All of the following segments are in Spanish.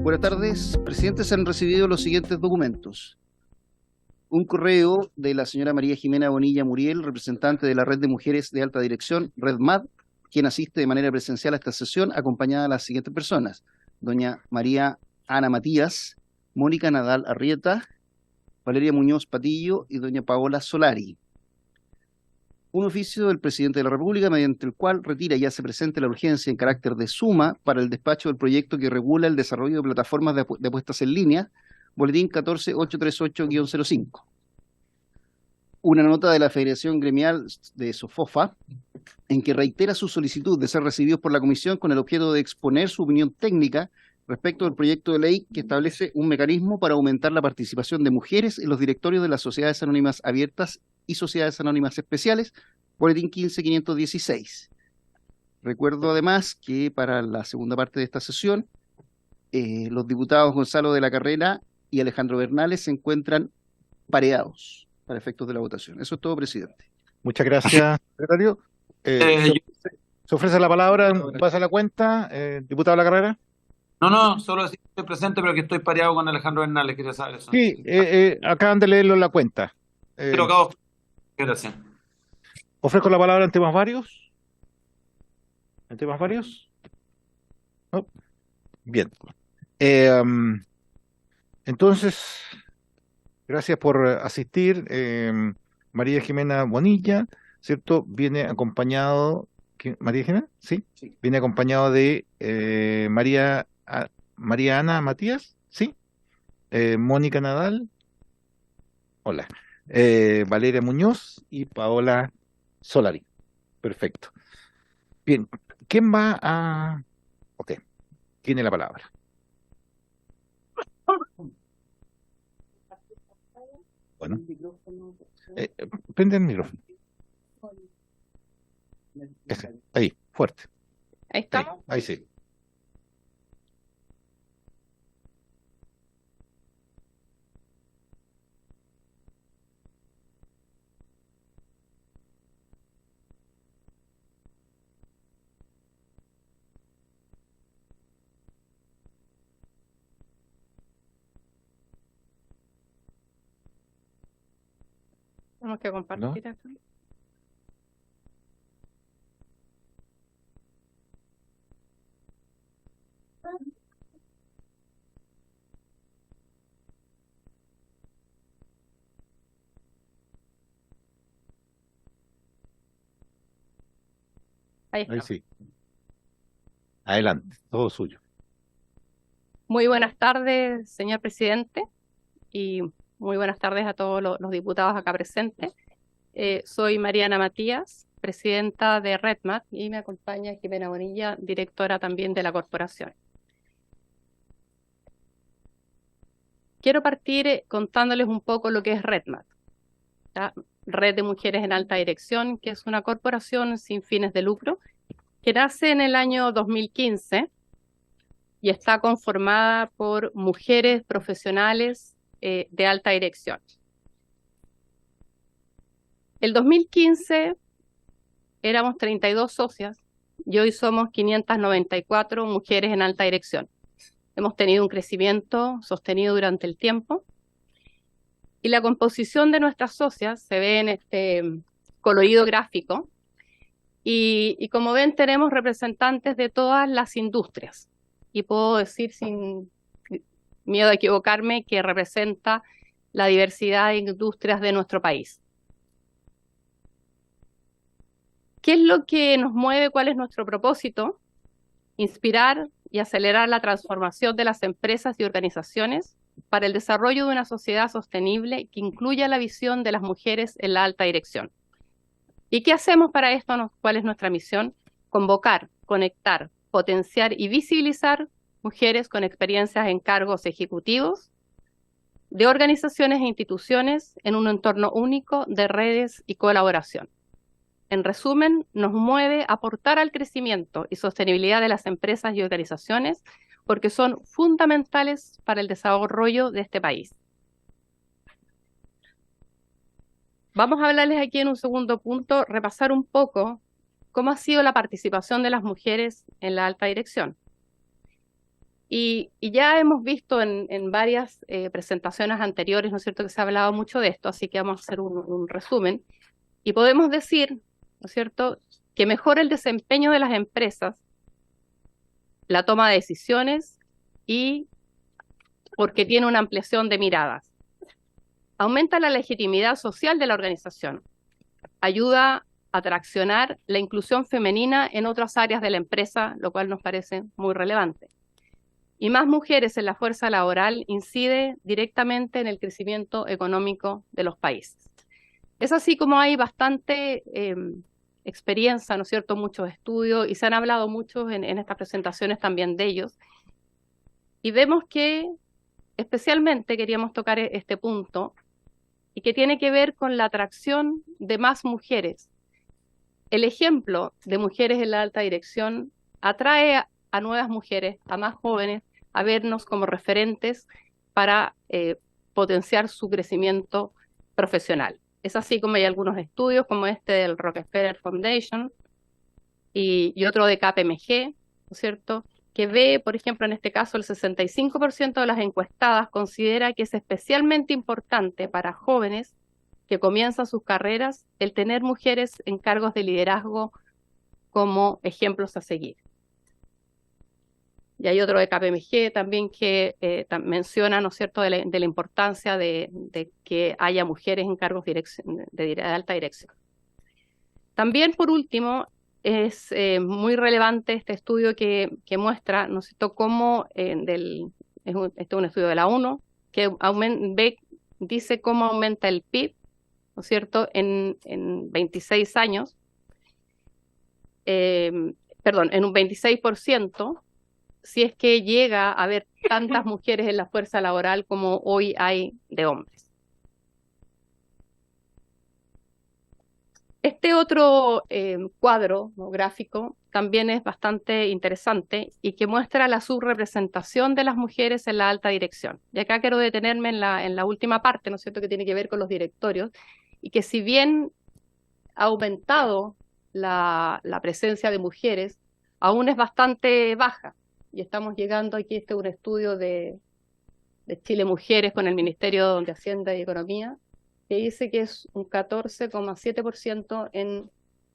Buenas tardes, presidente. Se han recibido los siguientes documentos. Un correo de la señora María Jimena Bonilla Muriel, representante de la Red de Mujeres de Alta Dirección, RedMAD, quien asiste de manera presencial a esta sesión, acompañada de las siguientes personas: doña María Ana Matías, Mónica Nadal Arrieta, Valeria Muñoz Patillo y doña Paola Solari. Un oficio del presidente de la República, mediante el cual retira y hace presente la urgencia en carácter de suma para el despacho del proyecto que regula el desarrollo de plataformas de apuestas en línea, boletín 14838-05. Una nota de la Federación Gremial de SOFOFA, en que reitera su solicitud de ser recibidos por la Comisión con el objeto de exponer su opinión técnica respecto del proyecto de ley que establece un mecanismo para aumentar la participación de mujeres en los directorios de las sociedades anónimas abiertas y sociedades anónimas especiales, boletín 15516. Recuerdo además que para la segunda parte de esta sesión, los diputados Gonzalo de la Carrera y Alejandro Bernales se encuentran pareados para efectos de la votación. Eso es todo, presidente. Muchas gracias, secretario. Se ofrece la palabra en base a la cuenta, diputado de la Carrera. No, solo decir que estoy presente, pero que estoy pareado con Alejandro Bernales, quería saber eso. Sí, acaban de leerlo en la cuenta. Pero acabo. Gracias. Ofrezco la palabra en temas varios. ¿En temas varios? No. Bien. Entonces, gracias por asistir. María Jimena Bonilla, ¿cierto? Viene acompañado... ¿María Jimena? ¿Sí? Sí. Viene acompañado de María Ana Matías, ¿sí? Mónica Nadal, hola. Valeria Muñoz y Paola Solari. Perfecto. Bien, ¿quién va a...? Ok, tiene la palabra. Bueno. Prende el micrófono. Ahí, fuerte. Ahí está. Ahí sí. Tenemos que compartir acá. Ahí está. Ahí sí. Adelante, todo suyo. Muy buenas tardes, señor presidente, y muy buenas tardes a todos los diputados acá presentes. Soy Mariana Matías, presidenta de RedMAD, y me acompaña Jimena Bonilla, directora también de la corporación. Quiero partir contándoles un poco lo que es RedMAD, ¿ya? Red de Mujeres en Alta Dirección, que es una corporación sin fines de lucro, que nace en el año 2015 y está conformada por mujeres profesionales de alta dirección. El 2015 éramos 32 socias y hoy somos 594 mujeres en alta dirección. Hemos tenido un crecimiento sostenido durante el tiempo y la composición de nuestras socias se ve en este colorido gráfico y como ven tenemos representantes de todas las industrias y puedo decir sin miedo a equivocarme que representa la diversidad de industrias de nuestro país. ¿Qué es lo que nos mueve? ¿Cuál es nuestro propósito? Inspirar y acelerar la transformación de las empresas y organizaciones para el desarrollo de una sociedad sostenible que incluya la visión de las mujeres en la alta dirección. ¿Y qué hacemos para esto? ¿Cuál es nuestra misión? Convocar, conectar, potenciar y visibilizar mujeres con experiencias en cargos ejecutivos de organizaciones e instituciones en un entorno único de redes y colaboración. En resumen, nos mueve aportar al crecimiento y sostenibilidad de las empresas y organizaciones porque son fundamentales para el desarrollo de este país. vamos a hablarles aquí en un segundo punto, repasar un poco cómo ha sido la participación de las mujeres en la alta dirección. Y ya hemos visto en varias presentaciones anteriores, ¿no es cierto?, que se ha hablado mucho de esto, así que vamos a hacer un resumen. Y podemos decir, ¿no es cierto?, que mejora el desempeño de las empresas, la toma de decisiones y porque tiene una ampliación de miradas. Aumenta la legitimidad social de la organización, ayuda a traccionar la inclusión femenina en otras áreas de la empresa, lo cual nos parece muy relevante. Y más mujeres en la fuerza laboral incide directamente en el crecimiento económico de los países. Es así como hay bastante experiencia, ¿no es cierto?, muchos estudios, y se han hablado mucho en estas presentaciones también de ellos. Y vemos que especialmente queríamos tocar este punto, y que tiene que ver con la atracción de más mujeres. El ejemplo de mujeres en la alta dirección atrae a nuevas mujeres, a más jóvenes, a vernos como referentes para potenciar su crecimiento profesional. Es así como hay algunos estudios como este del Rockefeller Foundation y otro de KPMG, ¿no es cierto?, que ve, por ejemplo, en este caso, el 65% de las encuestadas considera que es especialmente importante para jóvenes que comienzan sus carreras el tener mujeres en cargos de liderazgo como ejemplos a seguir. Y hay otro de KPMG también que menciona, ¿no es cierto?, de la importancia de que haya mujeres en cargos de alta dirección. También, por último, es muy relevante este estudio que muestra, ¿no es cierto?, cómo este es un estudio de la ONU, que dice cómo aumenta el PIB, ¿no es cierto?, en 26 años, perdón, en un 26%, si es que llega a haber tantas mujeres en la fuerza laboral como hoy hay de hombres. Este otro cuadro, ¿no?, gráfico también es bastante interesante y que muestra la subrepresentación de las mujeres en la alta dirección. Y acá quiero detenerme en la última parte, ¿no es cierto?, que tiene que ver con los directorios, y que si bien ha aumentado la presencia de mujeres, aún es bastante baja. Y estamos llegando aquí, este es un estudio de Chile Mujeres con el Ministerio de Hacienda y Economía, que dice que es un 14,7%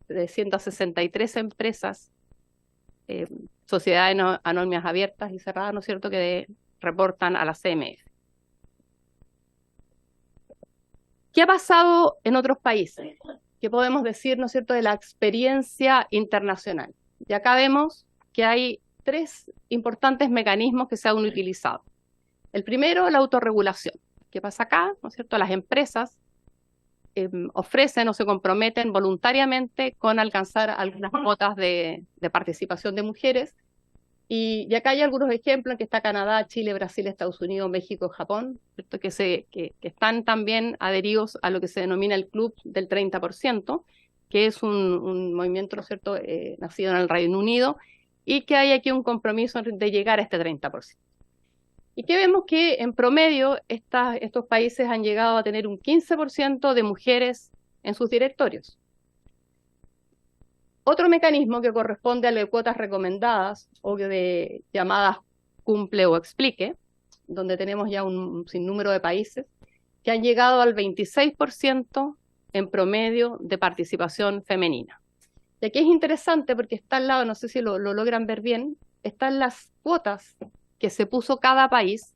de 163 empresas, sociedades anónimas abiertas y cerradas, ¿no es cierto?, que reportan a la CMF. ¿Qué ha pasado en otros países? ¿Qué podemos decir, ¿no es cierto?, de la experiencia internacional? Y acá vemos que hay 3 importantes mecanismos que se han utilizado. El primero, la autorregulación. ¿Qué pasa acá? ¿No es cierto? Las empresas ofrecen o se comprometen voluntariamente con alcanzar algunas cuotas de participación de mujeres. Y acá hay algunos ejemplos en que está Canadá, Chile, Brasil, Estados Unidos, México, Japón, ¿cierto?, que están también adheridos a lo que se denomina el Club del 30%, que es un movimiento, ¿no es cierto?, nacido en el Reino Unido, y que hay aquí un compromiso de llegar a este 30%. Y que vemos que en promedio estos países han llegado a tener un 15% de mujeres en sus directorios. Otro mecanismo que corresponde a las cuotas recomendadas o de llamadas cumple o explique, donde tenemos ya un sinnúmero de países que han llegado al 26% en promedio de participación femenina. Y aquí es interesante porque está al lado, no sé si lo logran ver bien, están las cuotas que se puso cada país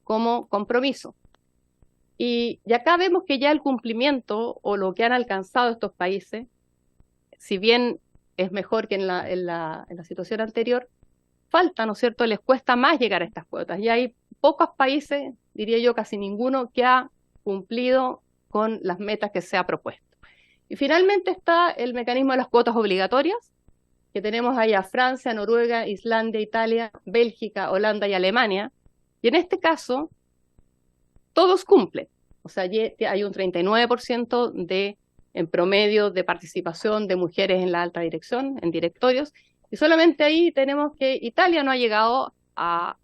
como compromiso. Y acá vemos que ya el cumplimiento o lo que han alcanzado estos países, si bien es mejor que en la situación anterior, falta, ¿no es cierto?, les cuesta más llegar a estas cuotas. Y hay pocos países, diría yo casi ninguno, que ha cumplido con las metas que se ha propuesto. Y finalmente está el mecanismo de las cuotas obligatorias, que tenemos ahí a Francia, Noruega, Islandia, Italia, Bélgica, Holanda y Alemania. Y en este caso, todos cumplen. O sea, hay un 39% en promedio de participación de mujeres en la alta dirección, en directorios. Y solamente ahí tenemos que Italia no ha llegado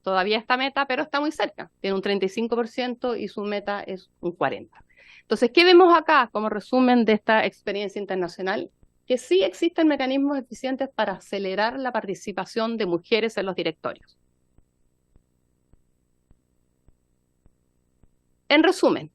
todavía a esta meta, pero está muy cerca. Tiene un 35% y su meta es un 40%. Entonces, ¿qué vemos acá como resumen de esta experiencia internacional? Que sí existen mecanismos eficientes para acelerar la participación de mujeres en los directorios. En resumen,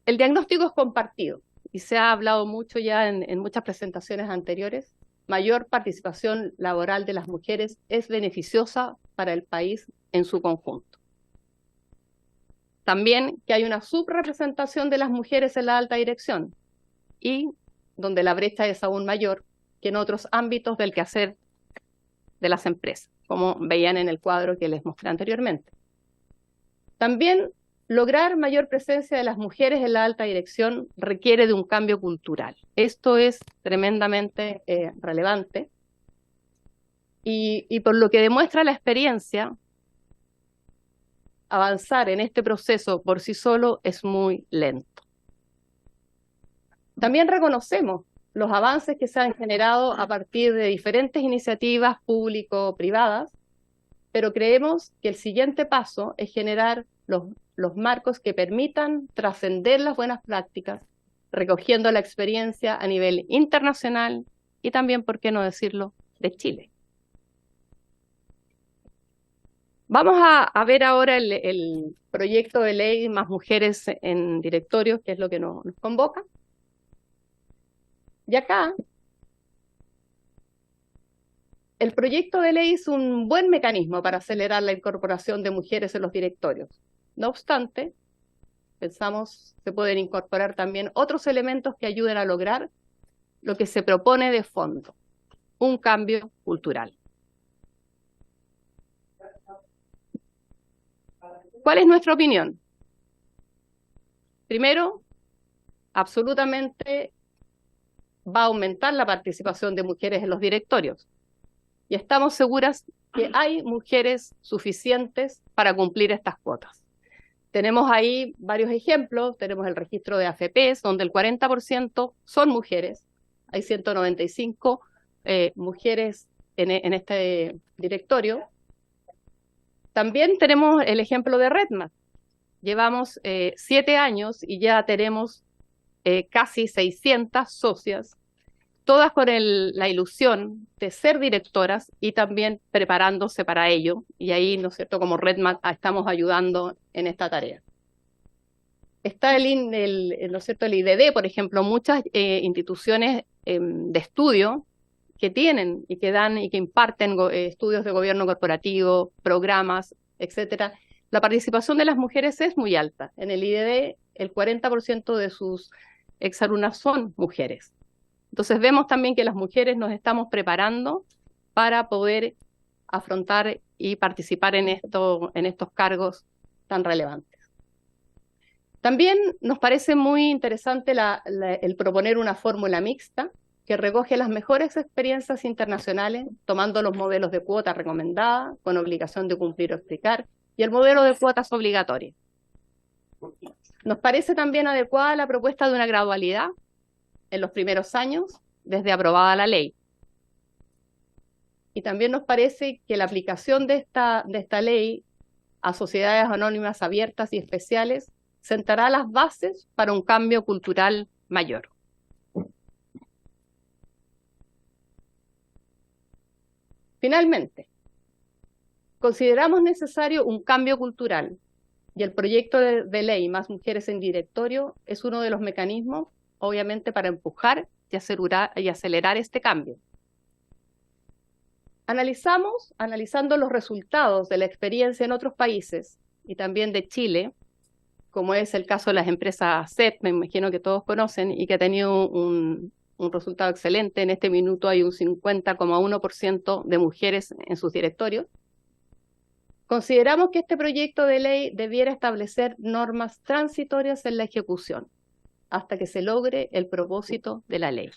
el diagnóstico es compartido y se ha hablado mucho ya en muchas presentaciones anteriores. Mayor participación laboral de las mujeres es beneficiosa para el país en su conjunto. También que hay una subrepresentación de las mujeres en la alta dirección y donde la brecha es aún mayor que en otros ámbitos del quehacer de las empresas, como veían en el cuadro que les mostré anteriormente. También lograr mayor presencia de las mujeres en la alta dirección requiere de un cambio cultural. Esto es tremendamente relevante y por lo que demuestra la experiencia, avanzar en este proceso por sí solo es muy lento. También reconocemos los avances que se han generado a partir de diferentes iniciativas público-privadas, pero creemos que el siguiente paso es generar los marcos que permitan trascender las buenas prácticas, recogiendo la experiencia a nivel internacional y también, por qué no decirlo, de Chile. Vamos a ver ahora el proyecto de ley Más Mujeres en Directorios, que es lo que nos convoca. Y acá, el proyecto de ley es un buen mecanismo para acelerar la incorporación de mujeres en los directorios. No obstante, pensamos se pueden incorporar también otros elementos que ayuden a lograr lo que se propone de fondo, un cambio cultural. ¿Cuál es nuestra opinión? Primero, absolutamente va a aumentar la participación de mujeres en los directorios. Y estamos seguras que hay mujeres suficientes para cumplir estas cuotas. Tenemos ahí varios ejemplos, tenemos el registro de AFPs, donde el 40% son mujeres, hay 195 mujeres en este directorio. También tenemos el ejemplo de RedMat. Llevamos 7 años y ya tenemos casi 600 socias, todas con la ilusión de ser directoras y también preparándose para ello. Y ahí, ¿no es cierto?, como RedMat estamos ayudando en esta tarea. Está ¿no es cierto?, el IDD, por ejemplo, muchas instituciones de estudio que tienen y que dan y que imparten estudios de gobierno corporativo, programas, etcétera. La participación de las mujeres es muy alta. En el IDD, el 40% de sus exalumnas son mujeres. Entonces vemos también que las mujeres nos estamos preparando para poder afrontar y participar en estos cargos tan relevantes. También nos parece muy interesante el proponer una fórmula mixta que recoge las mejores experiencias internacionales, tomando los modelos de cuota recomendada, con obligación de cumplir o explicar, y el modelo de cuotas obligatorias. Nos parece también adecuada la propuesta de una gradualidad en los primeros años, desde aprobada la ley. Y también nos parece que la aplicación de esta ley a sociedades anónimas abiertas y especiales sentará las bases para un cambio cultural mayor. Finalmente, consideramos necesario un cambio cultural y el proyecto de ley Más Mujeres en Directorio es uno de los mecanismos, obviamente, para empujar y acelerar este cambio. Analizando los resultados de la experiencia en otros países y también de Chile, como es el caso de las empresas CEP, me imagino que todos conocen, y que ha tenido un resultado excelente. En este minuto hay un 50,1% de mujeres en sus directorios. Consideramos que este proyecto de ley debiera establecer normas transitorias en la ejecución, hasta que se logre el propósito de la ley.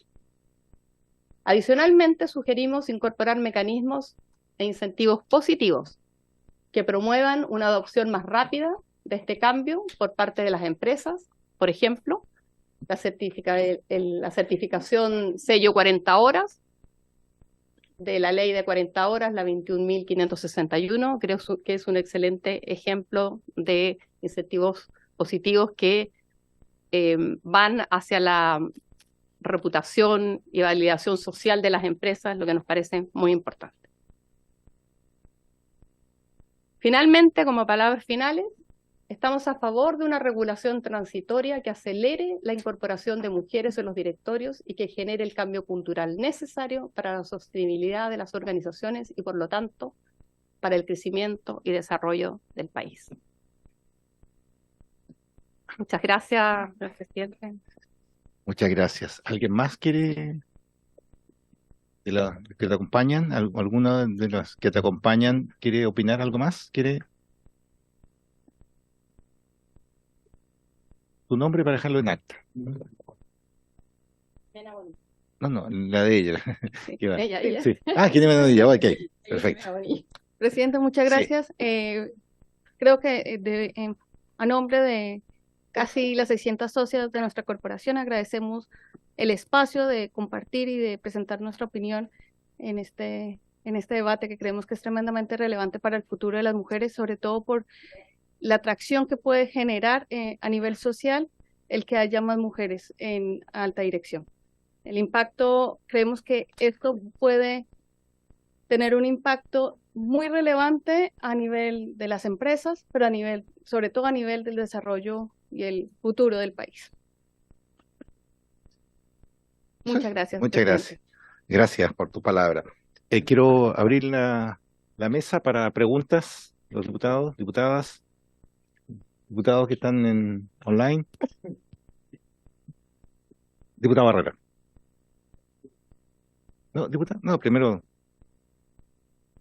Adicionalmente, sugerimos incorporar mecanismos e incentivos positivos que promuevan una adopción más rápida de este cambio por parte de las empresas. Por ejemplo, la certificación sello 40 horas, de la ley de 40 horas, la 21.561, creo que es un excelente ejemplo de incentivos positivos que van hacia la reputación y validación social de las empresas, lo que nos parece muy importante. Finalmente, como palabras finales, estamos a favor de una regulación transitoria que acelere la incorporación de mujeres en los directorios y que genere el cambio cultural necesario para la sostenibilidad de las organizaciones y, por lo tanto, para el crecimiento y desarrollo del país. Muchas gracias, señor presidente. Muchas gracias. ¿Alguien más quiere, de los que te acompañan, alguno de los que te acompañan, quiere opinar algo más? ¿Quiere tu nombre para dejarlo en acta? No, la de ella. Sí, ¿Qué va? ella. Sí. Ah, ¿quién es ella? Ok, perfecto. Presidente, muchas gracias. Creo que a nombre de casi las 600 socias de nuestra corporación agradecemos el espacio de compartir y de presentar nuestra opinión en este debate que creemos que es tremendamente relevante para el futuro de las mujeres, sobre todo por la atracción que puede generar a nivel social el que haya más mujeres en alta dirección. El impacto, creemos que esto puede tener un impacto muy relevante a nivel de las empresas, pero sobre todo a nivel del desarrollo y el futuro del país. Muchas gracias. Muchas gracias. Gracias por tu palabra. Quiero abrir la mesa para preguntas, los diputados, diputadas, diputados que están online. Diputada Barrera. No, diputada, no, primero.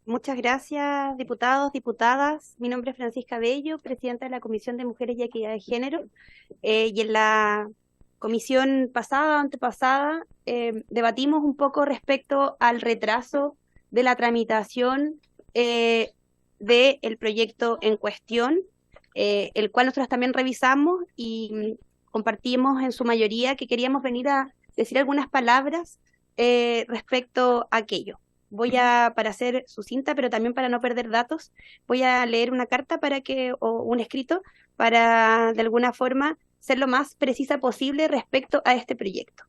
Muchas gracias, diputados, diputadas. Mi nombre es Francisca Bello, presidenta de la Comisión de Mujeres y Equidad de Género. Y en la comisión pasada, antepasada, debatimos un poco respecto al retraso de la tramitación del proyecto en cuestión, el cual nosotros también revisamos y compartimos en su mayoría que queríamos venir a decir algunas palabras respecto a aquello. Para ser sucinta, pero también para no perder datos, voy a leer una carta o un escrito para, de alguna forma, ser lo más precisa posible respecto a este proyecto.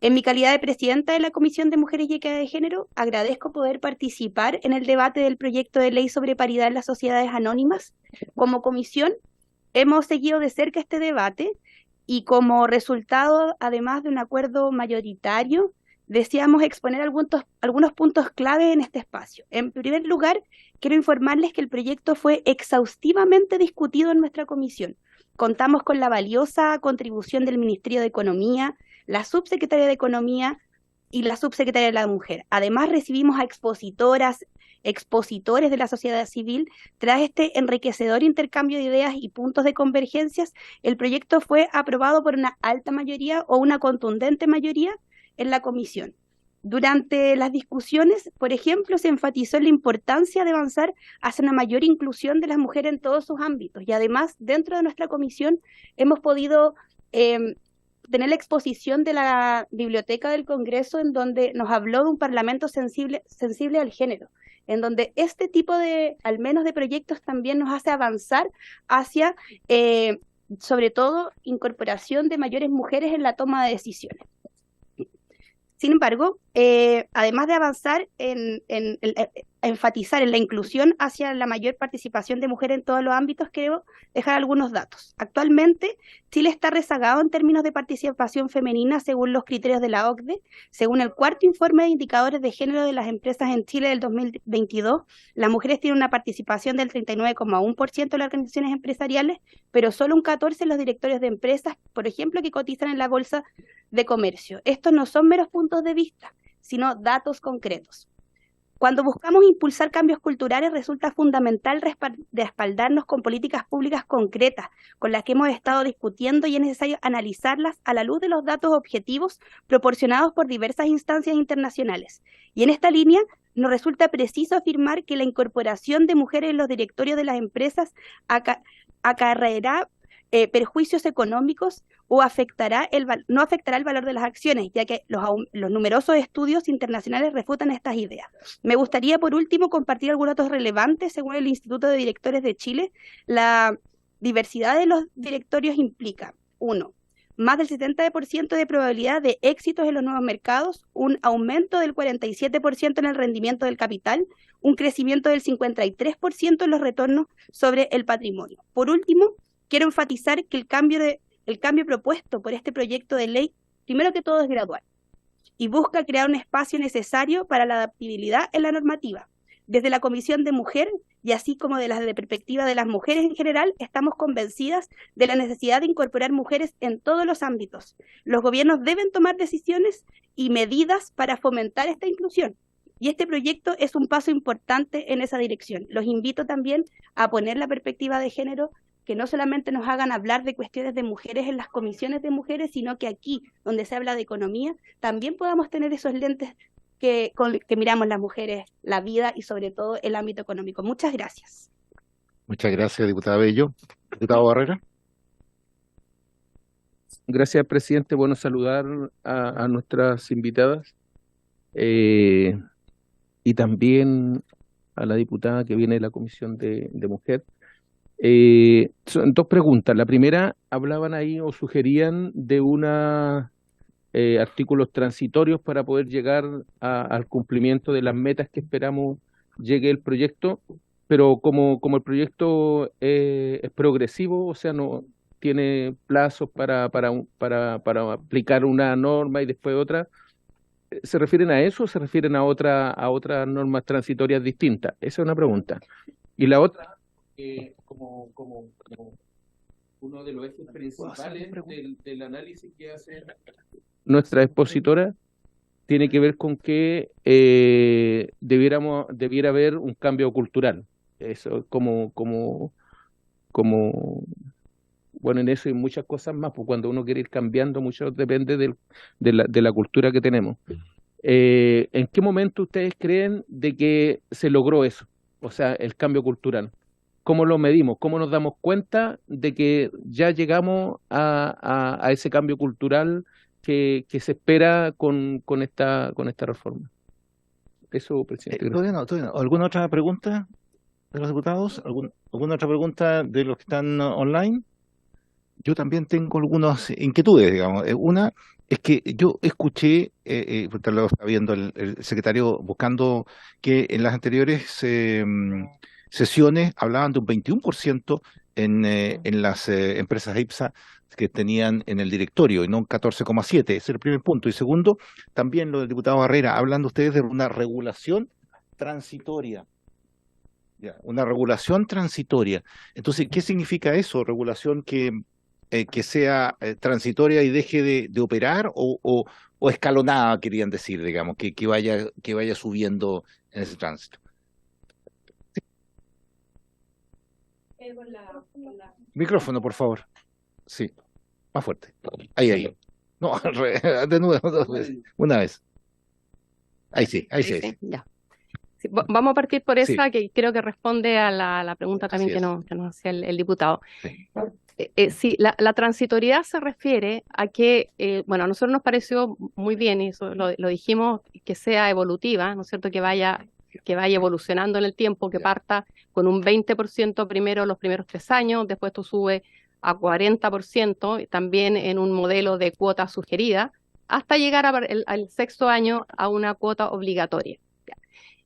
En mi calidad de presidenta de la Comisión de Mujeres y Equidad de Género, agradezco poder participar en el debate del proyecto de ley sobre paridad en las sociedades anónimas. Como comisión, hemos seguido de cerca este debate y como resultado, además de un acuerdo mayoritario, deseamos exponer algunos puntos clave en este espacio. En primer lugar, quiero informarles que el proyecto fue exhaustivamente discutido en nuestra comisión. Contamos con la valiosa contribución del Ministerio de Economía, la Subsecretaria de Economía y la Subsecretaria de la Mujer. Además, recibimos a expositores de la sociedad civil. Tras este enriquecedor intercambio de ideas y puntos de convergencias, el proyecto fue aprobado por una alta mayoría o una contundente mayoría en la comisión. Durante las discusiones, por ejemplo, se enfatizó en la importancia de avanzar hacia una mayor inclusión de las mujeres en todos sus ámbitos y además dentro de nuestra comisión hemos podido tener la exposición de la Biblioteca del Congreso en donde nos habló de un parlamento sensible al género, en donde este tipo al menos de proyectos también nos hace avanzar hacia, sobre todo, incorporación de mayores mujeres en la toma de decisiones. Sin embargo, además de avanzar en enfatizar en la inclusión hacia la mayor participación de mujeres en todos los ámbitos, quiero dejar algunos datos. Actualmente, Chile está rezagado en términos de participación femenina según los criterios de la OCDE. Según el cuarto informe de indicadores de género de las empresas en Chile del 2022, las mujeres tienen una participación del 39,1% en las organizaciones empresariales, pero solo un 14% en los directorios de empresas, por ejemplo, que cotizan en la Bolsa de Comercio. Estos no son meros puntos de vista, sino datos concretos. Cuando buscamos impulsar cambios culturales, resulta fundamental respaldarnos con políticas públicas concretas, con las que hemos estado discutiendo y es necesario analizarlas a la luz de los datos objetivos proporcionados por diversas instancias internacionales. Y en esta línea, nos resulta preciso afirmar que la incorporación de mujeres en los directorios de las empresas acarreará perjuicios económicos o no afectará el valor de las acciones, ya que los numerosos estudios internacionales refutan estas ideas. Me gustaría, por último, compartir algunos datos relevantes. Según el Instituto de Directores de Chile, la Diversidad de los directorios implica, 1, más del 70% de probabilidad de éxitos en los nuevos mercados, un aumento del 47% en el rendimiento del capital, un crecimiento del 53% en los retornos sobre el patrimonio. Por último, quiero enfatizar que el cambio propuesto por este proyecto de ley, primero que todo, es gradual y busca crear un espacio necesario para la adaptabilidad en la normativa. Desde la Comisión de Mujer, y así como de la perspectiva de las mujeres en general, estamos convencidas de la necesidad de incorporar mujeres en todos los ámbitos. Los gobiernos deben tomar decisiones y medidas para fomentar esta inclusión. Y este proyecto es un paso importante en esa dirección. Los invito también a poner la perspectiva de género, que no solamente nos hagan hablar de cuestiones de mujeres en las comisiones de mujeres, sino que aquí, donde se habla de economía, también podamos tener esos lentes que miramos las mujeres, la vida y sobre todo el ámbito económico. Muchas gracias. Muchas gracias, diputada Bello. Diputado Barrera. Gracias, presidente. Bueno, saludar a nuestras invitadas y también a la diputada que viene de la Comisión de Mujer. Son dos preguntas. La primera, hablaban ahí o sugerían de artículos transitorios para poder llegar al cumplimiento de las metas que esperamos llegue el proyecto, pero como el proyecto es progresivo, o sea, no tiene plazos para aplicar una norma y después otra, ¿se refieren a eso o se refieren a otras normas transitorias distintas? Esa es una pregunta. Y la otra, como uno de los ejes principales del análisis que hace nuestra expositora, tiene que ver con que debiera haber un cambio cultural. Eso bueno, en eso y muchas cosas más, pues cuando uno quiere ir cambiando, mucho depende de la cultura que tenemos. ¿En qué momento ustedes creen de que se logró eso? O sea, el cambio cultural. ¿Cómo lo medimos? ¿Cómo nos damos cuenta de que ya llegamos a ese cambio cultural que se espera con esta reforma? Eso, presidente. Todavía no. ¿Alguna otra pregunta de los diputados? ¿Alguna otra pregunta de los que están online? Yo también tengo algunas inquietudes, digamos. Una es que yo escuché, porque lo está viendo el secretario, buscando que en las anteriores sesiones hablaban de un 21% en las empresas IPSA que tenían en el directorio y no un 14,7%. Ese es el primer punto. Y segundo, también lo del diputado Barrera, hablando ustedes de una regulación transitoria. Ya, una regulación transitoria. Entonces, ¿qué significa eso? ¿Regulación que sea transitoria y deje de operar o escalonada, querían decir, digamos, que vaya subiendo en ese tránsito? Micrófono, por favor. Sí, más fuerte. Ahí. No, de nuevo, dos veces. Una vez. Ahí sí. Ya. Sí, vamos a partir por esa, Sí. que creo que responde a la pregunta también que nos hacía el diputado. Sí. Sí, la transitoriedad se refiere a que, bueno, a nosotros nos pareció muy bien, y eso lo dijimos, que sea evolutiva, ¿no es cierto?, que vaya evolucionando en el tiempo, que parta con un 20% primero los primeros 3 años, después esto sube a 40%, también en un modelo de cuota sugerida, hasta llegar al 6º año a una cuota obligatoria.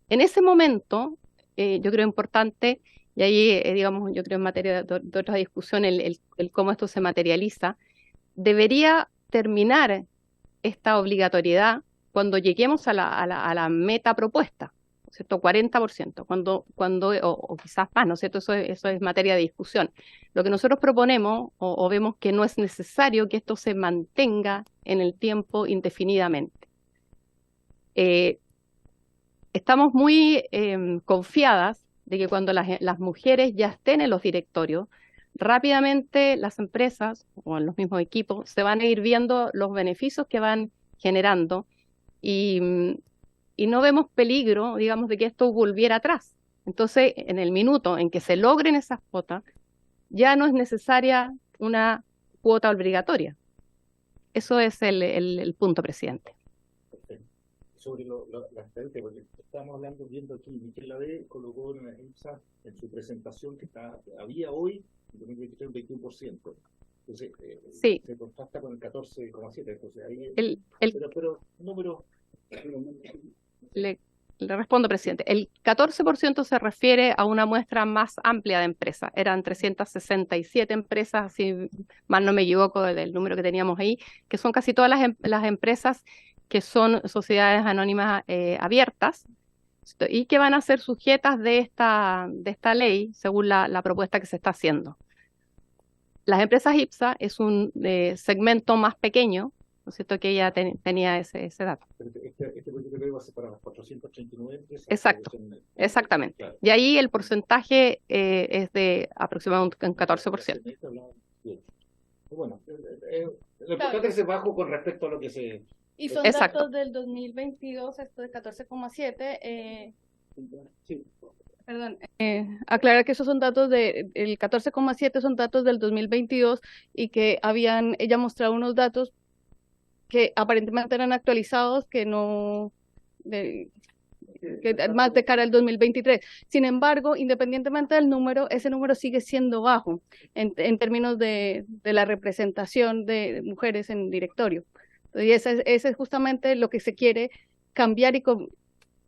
En ese momento, yo creo importante, y ahí, digamos, yo creo en materia de otra discusión, el cómo esto se materializa, debería terminar esta obligatoriedad cuando lleguemos a la meta propuesta, ¿no es cierto? 40%, o quizás más, ¿no es cierto? Eso es materia de discusión. Lo que nosotros proponemos, o vemos que no es necesario que esto se mantenga en el tiempo indefinidamente. Estamos muy confiadas de que cuando las mujeres ya estén en los directorios, rápidamente las empresas o en los mismos equipos se van a ir viendo los beneficios que van generando y no vemos peligro, digamos, de que esto volviera atrás. Entonces, en el minuto en que se logren esas cuotas, ya no es necesaria una cuota obligatoria. Eso es el punto, presidente. Sobre la estrategia, porque estamos viendo aquí, Michelle Lade colocó en su presentación que había hoy, en 2023, 21%. Entonces, Sí. se contrasta con el 14,7%. Entonces, ahí, El pero números... Le respondo, presidente. El 14% se refiere a una muestra más amplia de empresas. Eran 367 empresas, si mal no me equivoco del número que teníamos ahí, que son casi todas las empresas que son sociedades anónimas abiertas y que van a ser sujetas de esta ley según la propuesta que se está haciendo. Las empresas IPSA es un segmento más pequeño, ¿no es cierto?, que ella tenía ese dato. Este proyecto de ley va a ser para las 439 empresas. Exacto, exactamente. Claro. Y ahí el porcentaje es de aproximadamente un 14%. Bueno, lo importante es bajo con respecto a lo que se... Y son Exacto. datos del 2022, esto de 14,7. Sí. Perdón, aclarar que esos son datos el 14,7 son datos del 2022 y que ella mostrado unos datos que aparentemente eran actualizados, que no, que más de cara al 2023. Sin embargo, independientemente del número, ese número sigue siendo bajo en términos de la representación de mujeres en directorio. Y ese es justamente lo que se quiere cambiar y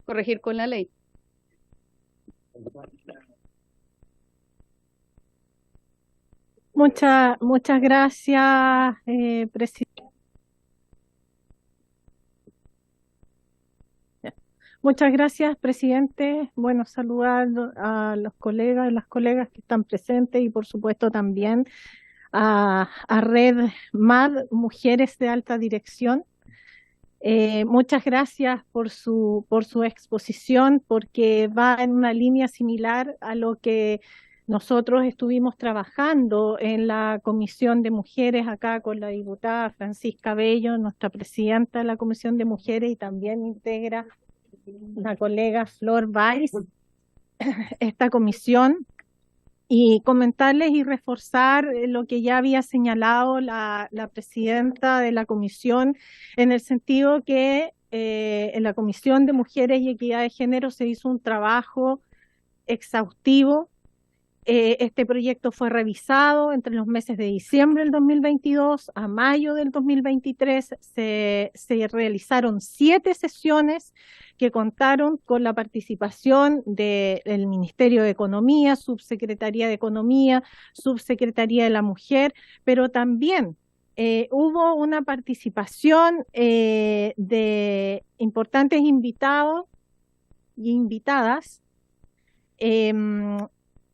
corregir con la ley. Muchas gracias, presidente. Muchas gracias, presidente. Bueno, saludar a los colegas y las colegas que están presentes y por supuesto también a Red MAD, Mujeres de Alta Dirección. Muchas gracias por su exposición, porque va en una línea similar a lo que nosotros estuvimos trabajando en la Comisión de Mujeres acá con la diputada Francisca Bello, nuestra presidenta de la Comisión de Mujeres, y también integra la colega Flor Valls esta comisión, y comentarles y reforzar lo que ya había señalado la presidenta de la comisión, en el sentido que en la Comisión de Mujeres y Equidad de Género se hizo un trabajo exhaustivo. Este proyecto fue revisado entre los meses de diciembre del 2022 a mayo del 2023. Se realizaron 7 sesiones que contaron con la participación del Ministerio de Economía, Subsecretaría de Economía, Subsecretaría de la Mujer, pero también hubo una participación de importantes invitados e invitadas.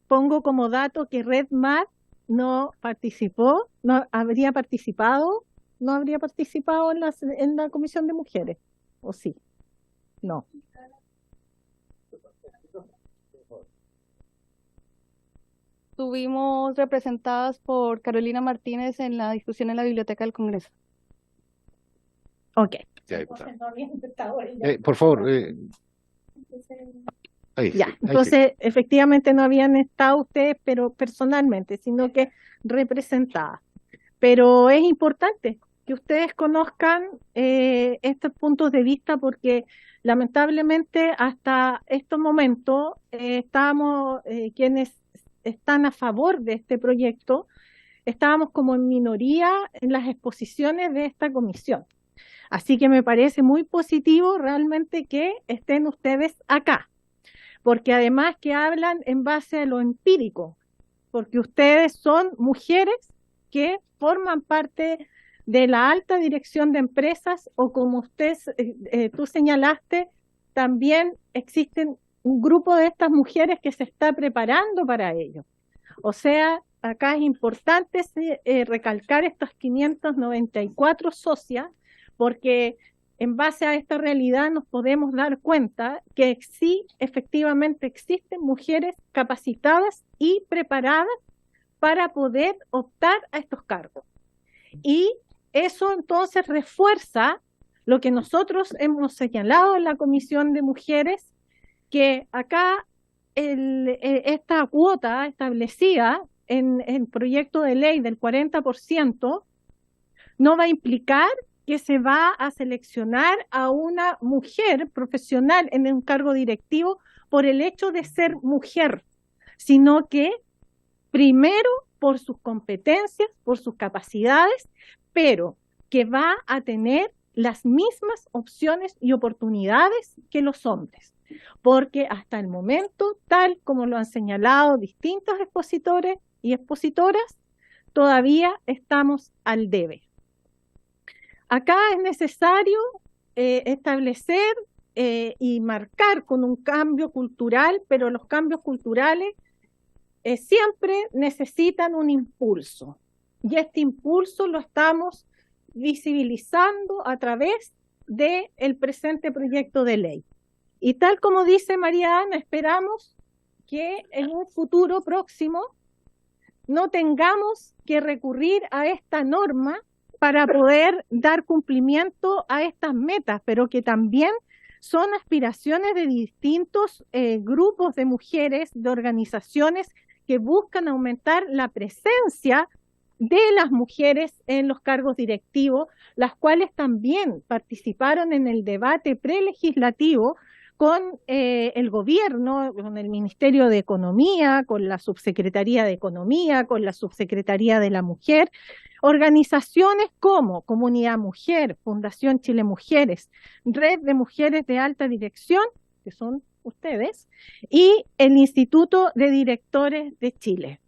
Pongo como dato que Red MAD no participó, no habría participado en la Comisión de Mujeres, ¿o sí? No. Estuvimos representadas por Carolina Martínez en la discusión en la Biblioteca del Congreso. Ok. Ya, por favor. Ahí, Ya, sí, entonces efectivamente no habían estado ustedes, pero personalmente, sino que representadas. Pero es importante que ustedes conozcan estos puntos de vista, porque lamentablemente hasta estos momentos estábamos, quienes están a favor de este proyecto, estábamos como en minoría en las exposiciones de esta comisión. Así que me parece muy positivo realmente que estén ustedes acá, porque además que hablan en base a lo empírico, porque ustedes son mujeres que forman parte de la alta dirección de empresas, o como tú señalaste, también existen un grupo de estas mujeres que se está preparando para ello. O sea, acá es importante recalcar estas 594 socias, porque en base a esta realidad nos podemos dar cuenta que sí, efectivamente existen mujeres capacitadas y preparadas para poder optar a estos cargos. Y eso entonces refuerza lo que nosotros hemos señalado en la Comisión de Mujeres, que acá esta cuota establecida en el proyecto de ley del 40% no va a implicar que se va a seleccionar a una mujer profesional en un cargo directivo por el hecho de ser mujer, sino que primero por sus competencias, por sus capacidades, pero que va a tener las mismas opciones y oportunidades que los hombres. Porque hasta el momento, tal como lo han señalado distintos expositores y expositoras, todavía estamos al debe. Acá es necesario establecer y marcar con un cambio cultural, pero los cambios culturales siempre necesitan un impulso. Y este impulso lo estamos visibilizando a través del presente proyecto de ley. Y tal como dice María Ana, esperamos que en un futuro próximo no tengamos que recurrir a esta norma para poder dar cumplimiento a estas metas, pero que también son aspiraciones de distintos grupos de mujeres, de organizaciones que buscan aumentar la presencia de las mujeres en los cargos directivos, las cuales también participaron en el debate prelegislativo con el gobierno, con el Ministerio de Economía, con la Subsecretaría de Economía, con la Subsecretaría de la Mujer, organizaciones como Comunidad Mujer, Fundación Chile Mujeres, Red de Mujeres de Alta Dirección, que son ustedes, y el Instituto de Directores de Chile.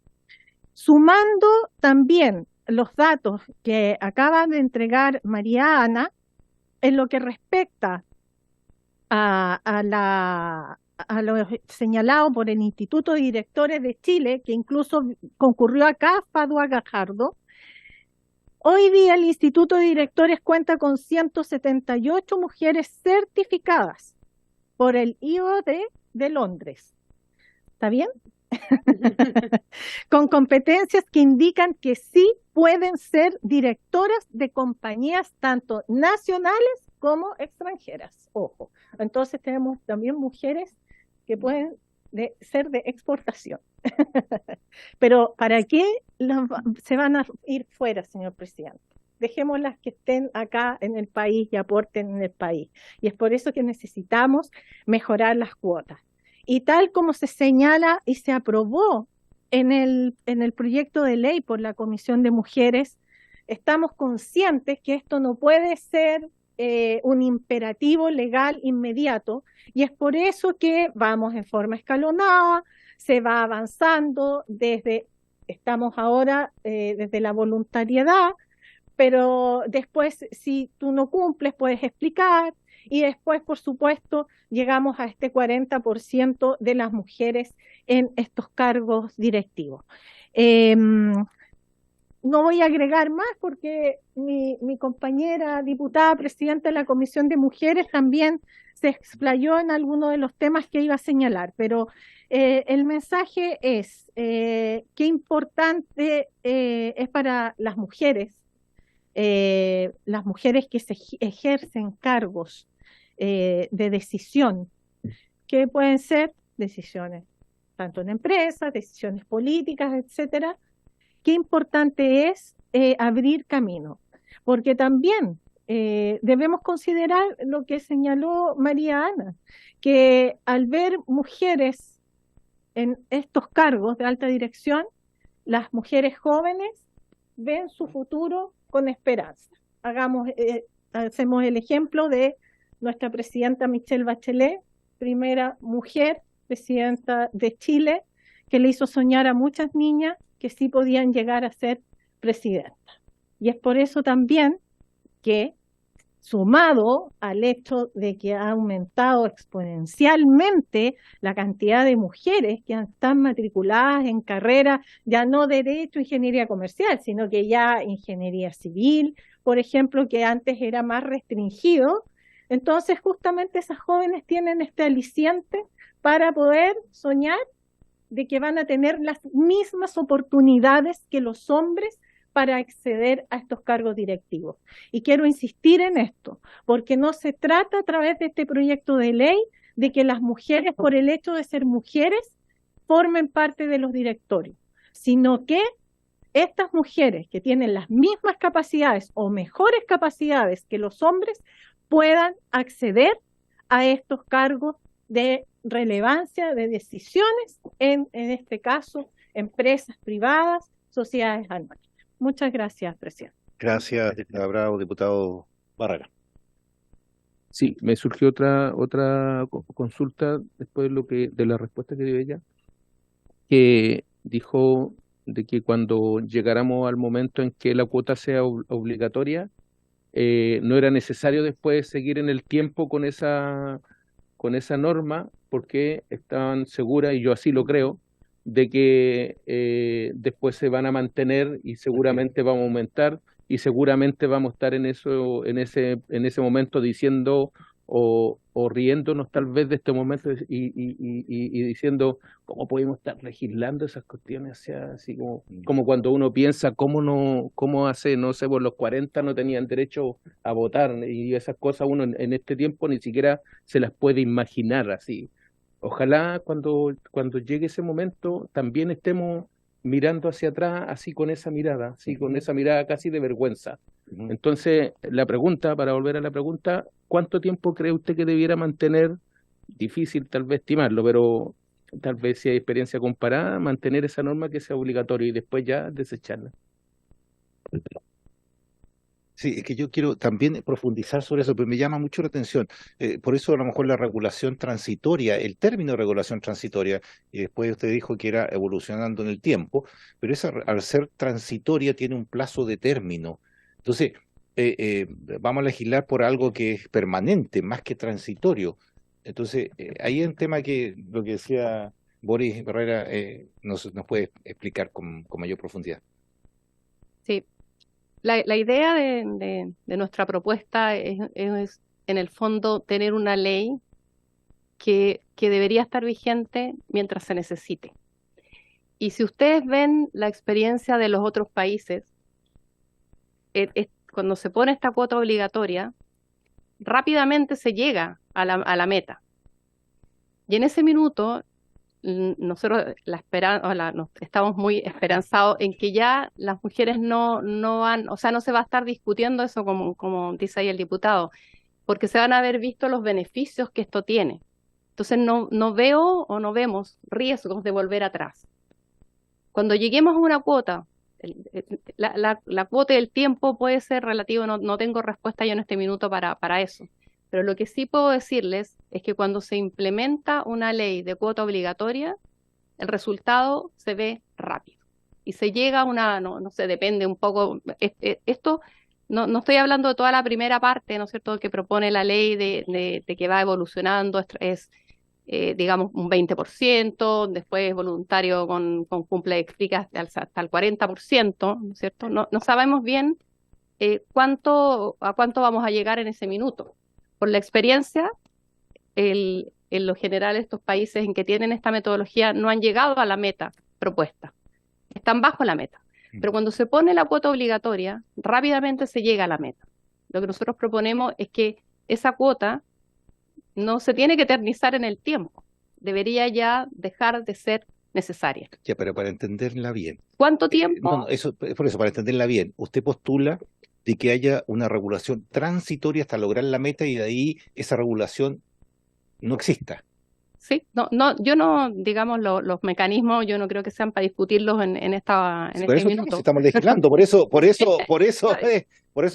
Sumando también los datos que acaba de entregar María Ana, en lo que respecta a lo señalado por el Instituto de Directores de Chile, que incluso concurrió acá Fadwa Gajardo, hoy día el Instituto de Directores cuenta con 178 mujeres certificadas por el IOD de Londres. ¿Está bien? Con competencias que indican que sí pueden ser directoras de compañías tanto nacionales como extranjeras. Ojo, entonces tenemos también mujeres que pueden ser de exportación. Pero ¿para qué se van a ir fuera, señor presidente? Dejémoslas que estén acá en el país y aporten en el país. Y es por eso que necesitamos mejorar las cuotas. Y tal como se señala y se aprobó en el proyecto de ley por la Comisión de Mujeres, estamos conscientes que esto no puede ser un imperativo legal inmediato, y es por eso que vamos en forma escalonada, se va avanzando estamos ahora desde la voluntariedad, pero después si tú no cumples puedes explicar, y después, por supuesto, llegamos a este 40% de las mujeres en estos cargos directivos. No voy a agregar más porque mi compañera diputada, presidenta de la Comisión de Mujeres, también se explayó en algunos de los temas que iba a señalar, pero el mensaje es qué importante es para las mujeres que se ejercen cargos de decisión, que pueden ser decisiones tanto en empresas, decisiones políticas, etcétera. Qué importante es abrir camino, porque también debemos considerar lo que señaló María Ana, que al ver mujeres en estos cargos de alta dirección, las mujeres jóvenes ven su futuro con esperanza. Hacemos el ejemplo de nuestra presidenta Michelle Bachelet, primera mujer presidenta de Chile, que le hizo soñar a muchas niñas que sí podían llegar a ser presidenta. Y es por eso también que, sumado al hecho de que ha aumentado exponencialmente la cantidad de mujeres que están matriculadas en carreras, ya no derecho, ingeniería comercial, sino que ya ingeniería civil, por ejemplo, que antes era más restringido, entonces justamente esas jóvenes tienen este aliciente para poder soñar de que van a tener las mismas oportunidades que los hombres para acceder a estos cargos directivos. Y quiero insistir en esto, porque no se trata a través de este proyecto de ley de que las mujeres, por el hecho de ser mujeres, formen parte de los directorios, sino que estas mujeres que tienen las mismas capacidades o mejores capacidades que los hombres puedan acceder a estos cargos de relevancia, de decisiones, en este caso, empresas privadas sociedades anónimas. Muchas gracias, presidente. Gracias, diputada Bravo, diputado Barrera. Sí, me surgió otra consulta después de la respuesta que dio ella, que dijo de que cuando llegáramos al momento en que la cuota sea obligatoria, no era necesario después seguir en el tiempo con esa norma, porque estaban seguras, y yo así lo creo, de que después se van a mantener y seguramente vamos a aumentar, y seguramente vamos a estar en ese momento diciendo o riéndonos tal vez de este momento y diciendo cómo podemos estar legislando esas cuestiones, o sea, así como cuando uno piensa cómo hace, no sé, por los 40 no tenían derecho a votar, y esas cosas uno en este tiempo ni siquiera se las puede imaginar así. Ojalá cuando llegue ese momento también estemos mirando hacia atrás así con esa mirada, así con esa mirada casi de vergüenza. Entonces, para volver a la pregunta, ¿cuánto tiempo cree usted que debiera mantener? Difícil tal vez estimarlo, pero tal vez si hay experiencia comparada, mantener esa norma que sea obligatoria y después ya desecharla. Sí, es que yo quiero también profundizar sobre eso, pero me llama mucho la atención. Por eso a lo mejor la regulación transitoria, el término regulación transitoria, y después usted dijo que era evolucionando en el tiempo, pero esa al ser transitoria tiene un plazo de término. Entonces, vamos a legislar por algo que es permanente, más que transitorio. Entonces, ahí es un tema que lo que decía Boris Barrera nos puede explicar con mayor profundidad. Sí. La idea de nuestra propuesta es en el fondo tener una ley que debería estar vigente mientras se necesite. Y si ustedes ven la experiencia de los otros países, cuando se pone esta cuota obligatoria, rápidamente se llega a la meta. Y en ese minuto, nosotros estamos muy esperanzados en que ya las mujeres no van, o sea, no se va a estar discutiendo eso como dice ahí el diputado, porque se van a haber visto los beneficios que esto tiene. Entonces no veo o no vemos riesgos de volver atrás. Cuando lleguemos a una cuota, la cuota del tiempo puede ser relativo, no tengo respuesta yo en este minuto para eso. Pero lo que sí puedo decirles es que cuando se implementa una ley de cuota obligatoria, el resultado se ve rápido. Y se llega a no sé, depende un poco, esto no estoy hablando de toda la primera parte, ¿no es cierto?, que propone la ley de que va evolucionando, digamos, un 20%, después voluntario con cumple de explica hasta el 40%, ¿no es cierto? No sabemos bien a cuánto vamos a llegar en ese minuto. Por la experiencia, en lo general estos países en que tienen esta metodología no han llegado a la meta propuesta, están bajo la meta. Pero cuando se pone la cuota obligatoria, rápidamente se llega a la meta. Lo que nosotros proponemos es que esa cuota no se tiene que eternizar en el tiempo, debería ya dejar de ser necesaria. Ya, pero para entenderla bien. ¿Cuánto tiempo? Por eso, para entenderla bien, usted postula de que haya una regulación transitoria hasta lograr la meta y de ahí esa regulación no exista. Sí, yo no, digamos, los mecanismos, yo no creo que sean para discutirlos en este minuto. Estamos legislando, por eso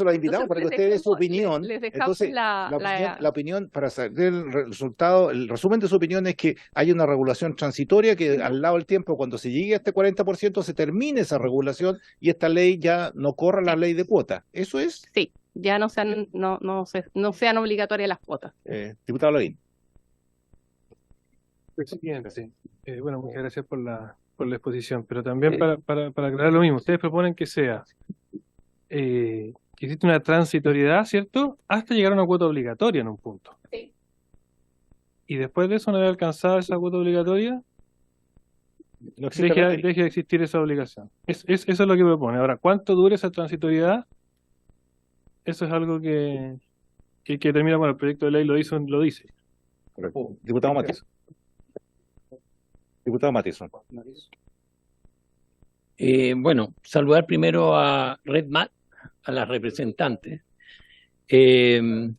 la invitamos, para que usted dé su opinión. Entonces, la opinión, para saber el resultado, el resumen de su opinión es que hay una regulación transitoria que al lado del tiempo, cuando se llegue a este 40%, se termine esa regulación y esta ley ya no corra la ley de cuota. ¿Eso es? Sí, ya no sean obligatorias las cuotas. Diputado Lavín. Presidente, sí. Bueno, muchas gracias por la exposición, pero también para aclarar lo mismo, ustedes proponen que sea que existe una transitoriedad, ¿cierto?, hasta llegar a una cuota obligatoria en un punto. Sí. Y después de eso, no debe alcanzar esa cuota obligatoria, deje de existir esa obligación. Eso es lo que propone. Ahora, ¿cuánto dura esa transitoriedad? Eso es algo que termina, bueno, el proyecto de ley lo dice. Correcto. Diputado Matías. Diputado Matías. Bueno, saludar primero a RedMat, a las representantes. Sí,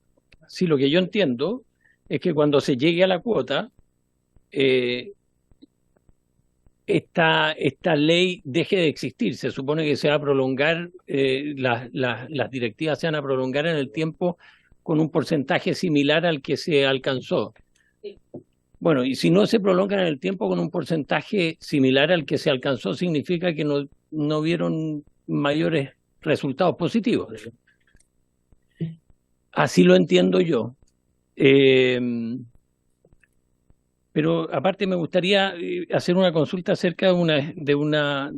lo que yo entiendo es que cuando se llegue a la cuota, esta ley deje de existir. Se supone que se va a prolongar, las directivas se van a prolongar en el tiempo con un porcentaje similar al que se alcanzó. Bueno, y si no se prolongan en el tiempo con un porcentaje similar al que se alcanzó, significa que no vieron mayores resultados positivos. Así lo entiendo yo. Pero aparte me gustaría hacer una consulta acerca de una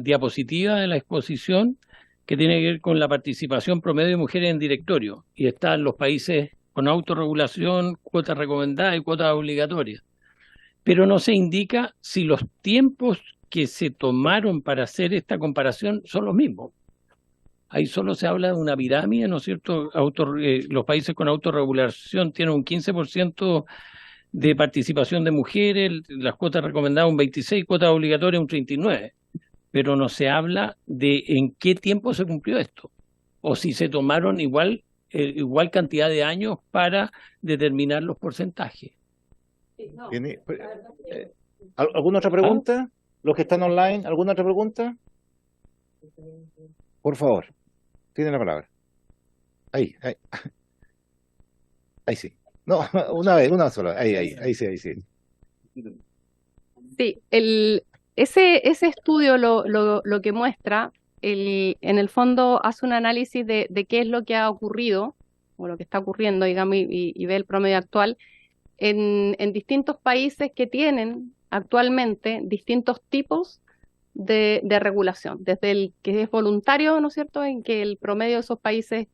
diapositiva de la exposición que tiene que ver con la participación promedio de mujeres en directorio. Y están los países con autorregulación, cuotas recomendadas y cuotas obligatorias. Pero no se indica si los tiempos que se tomaron para hacer esta comparación son los mismos. Ahí solo se habla de una pirámide, ¿no es cierto? Los países con autorregulación tienen un 15% de participación de mujeres, las cuotas recomendadas un 26%, cuotas obligatorias un 39%. Pero no se habla de en qué tiempo se cumplió esto, o si se tomaron igual cantidad de años para determinar los porcentajes. ¿Alguna otra pregunta? Los que están online, ¿alguna otra pregunta? Por favor, tienen la palabra. Ahí sí. No, una sola. Ahí sí. Sí, ese estudio lo que muestra, en el fondo hace un análisis de qué es lo que ha ocurrido, o lo que está ocurriendo, digamos, y ve el promedio actual, en distintos países que tienen actualmente distintos tipos de regulación, desde el que es voluntario, ¿no es cierto?, en que el promedio de esos países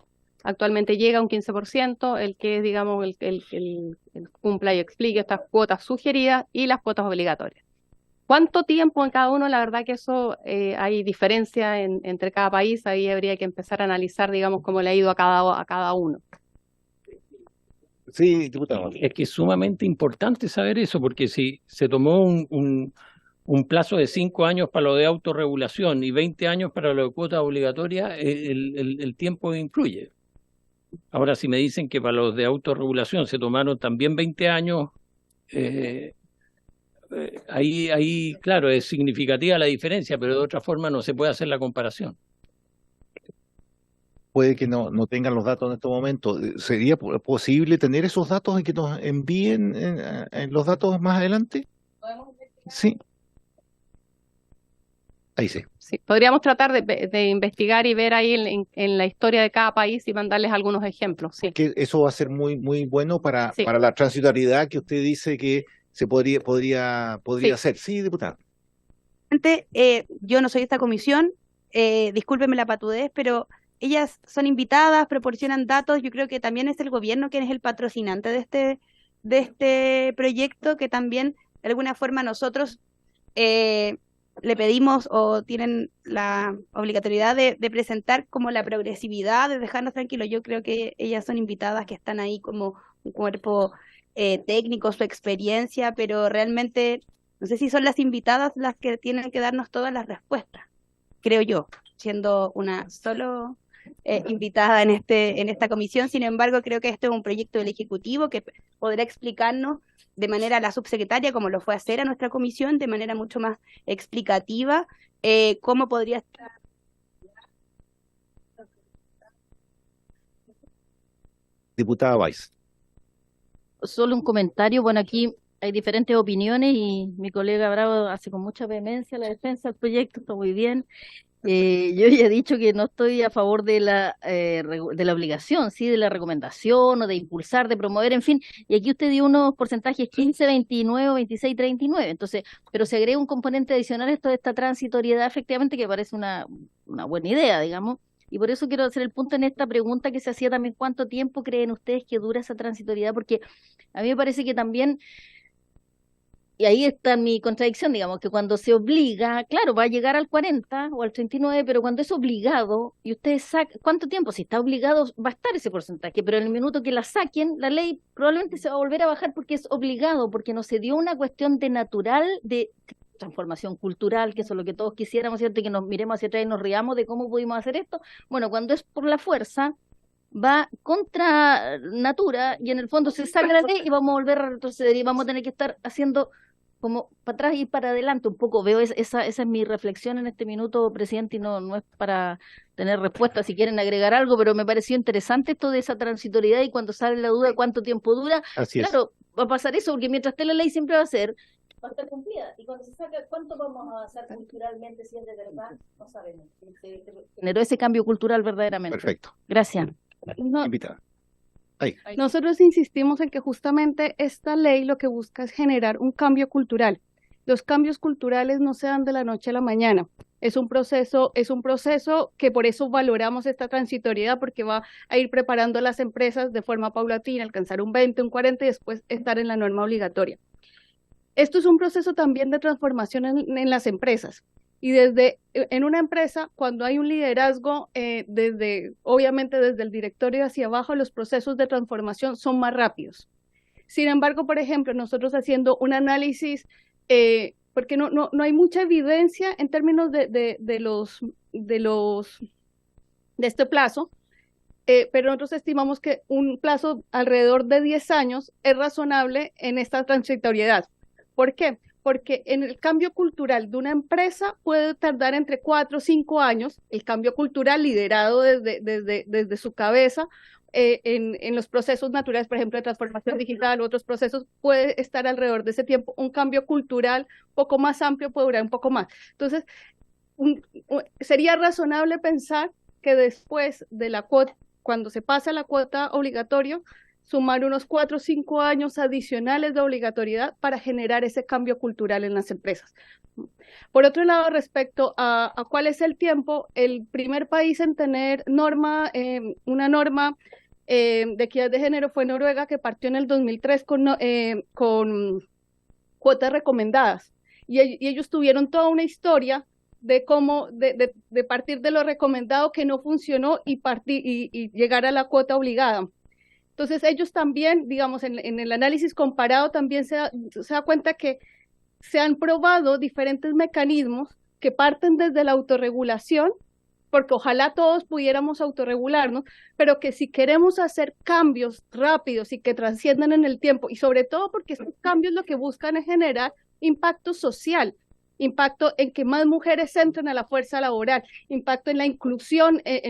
actualmente llega a un 15%, el que es, digamos, el cumpla y explique estas cuotas sugeridas y las cuotas obligatorias. ¿Cuánto tiempo en cada uno? La verdad que eso hay diferencia entre cada país, ahí habría que empezar a analizar, digamos, cómo le ha ido a cada uno. Sí, diputado. Es que es sumamente importante saber eso, porque si se tomó un plazo de 5 años para lo de autorregulación y 20 años para lo de cuotas obligatorias, el tiempo influye. Ahora, si me dicen que para los de autorregulación se tomaron también 20 años, ahí, claro, es significativa la diferencia, pero de otra forma no se puede hacer la comparación. Puede que no tengan los datos en este momento. ¿Sería posible tener esos datos y que nos envíen los datos más adelante? Sí. Ahí sí. Sí, podríamos tratar de investigar y ver ahí en la historia de cada país y mandarles algunos ejemplos. Sí. Que eso va a ser muy muy bueno Sí. para la transitoriedad que usted dice que se podría Sí. hacer. Sí, diputado. Yo no soy de esta comisión, discúlpeme la patudez, pero ellas son invitadas, proporcionan datos. Yo creo que también es el gobierno quien es el patrocinante de este proyecto, que también de alguna forma nosotros le pedimos o tienen la obligatoriedad de presentar como la progresividad, de dejarnos tranquilos. Yo creo que ellas son invitadas, que están ahí como un cuerpo técnico, su experiencia, pero realmente no sé si son las invitadas las que tienen que darnos todas las respuestas, creo yo, siendo una solo invitada en esta comisión. Sin embargo, creo que este es un proyecto del Ejecutivo que podrá explicarnos de manera la subsecretaria, como lo fue hacer a nuestra comisión, de manera mucho más explicativa, cómo podría estar. Diputada Weiss. Solo un comentario. Bueno, aquí hay diferentes opiniones y mi colega Bravo hace con mucha vehemencia la defensa del proyecto, está muy bien. Yo ya he dicho que no estoy a favor de la obligación, sí, de la recomendación o de impulsar, de promover, en fin. Y aquí usted dio unos porcentajes 15, 29, 26, 39. Entonces, pero se agrega un componente adicional, esto de esta transitoriedad, efectivamente, que parece una buena idea, digamos. Y por eso quiero hacer el punto en esta pregunta que se hacía también: ¿cuánto tiempo creen ustedes que dura esa transitoriedad? Porque a mí me parece que también, y ahí está mi contradicción, digamos, que cuando se obliga, claro, va a llegar al 40 o al 39, pero cuando es obligado, y ustedes sacan, ¿cuánto tiempo? Si está obligado, va a estar ese porcentaje, pero en el minuto que la saquen, la ley probablemente se va a volver a bajar porque es obligado, porque no se dio una cuestión de natural, de transformación cultural, que eso es lo que todos quisiéramos, ¿cierto? Y que nos miremos hacia atrás y nos riamos de cómo pudimos hacer esto. Bueno, cuando es por la fuerza, va contra natura y en el fondo se saca la ley y vamos a volver a retroceder y vamos a tener que estar haciendo como para atrás y para adelante un poco. Veo esa es mi reflexión en este minuto, presidente, y no es para tener respuesta si quieren agregar algo, pero me pareció interesante esto de esa transitoriedad y cuando sale la duda de cuánto tiempo dura. Así es. Claro, va a pasar eso, porque mientras esté la ley siempre va a estar cumplida. Y cuando se saca, ¿cuánto vamos a avanzar culturalmente si es de verdad? No sabemos. Generó ese cambio cultural verdaderamente. Perfecto. Gracias. No, Invitada. Ahí. nosotros insistimos en que justamente esta ley lo que busca es generar un cambio cultural. Los cambios culturales no se dan de la noche a la mañana. Es un proceso que por eso valoramos esta transitoriedad, porque va a ir preparando a las empresas de forma paulatina, alcanzar un 20, un 40 y después estar en la norma obligatoria. Esto es un proceso también de transformación en las empresas. Y en una empresa, cuando hay un liderazgo, obviamente desde el directorio hacia abajo, los procesos de transformación son más rápidos. Sin embargo, por ejemplo, nosotros haciendo un análisis, porque no hay mucha evidencia en términos de este plazo, pero nosotros estimamos que un plazo alrededor de 10 años es razonable en esta transitoriedad. ¿Por qué? Porque en el cambio cultural de una empresa puede tardar entre 4 o 5 años, el cambio cultural liderado desde su cabeza, en los procesos naturales, por ejemplo, de transformación digital u otros procesos, puede estar alrededor de ese tiempo. Un cambio cultural un poco más amplio puede durar un poco más. Entonces, sería razonable pensar que después de la cuota, cuando se pasa la cuota obligatoria, sumar unos 4 o 5 años adicionales de obligatoriedad para generar ese cambio cultural en las empresas. Por otro lado, respecto a cuál es el tiempo, el primer país en tener una norma de equidad de género fue Noruega, que partió en el 2003 con cuotas recomendadas. Y ellos tuvieron toda una historia de cómo, de partir de lo recomendado que no funcionó y llegar a la cuota obligada. Entonces ellos también, digamos, en el análisis comparado también se da cuenta que se han probado diferentes mecanismos que parten desde la autorregulación, porque ojalá todos pudiéramos autorregularnos, pero que si queremos hacer cambios rápidos y que trasciendan en el tiempo, y sobre todo porque estos cambios lo que buscan es generar impacto social, impacto en que más mujeres entren a la fuerza laboral, impacto en la inclusión de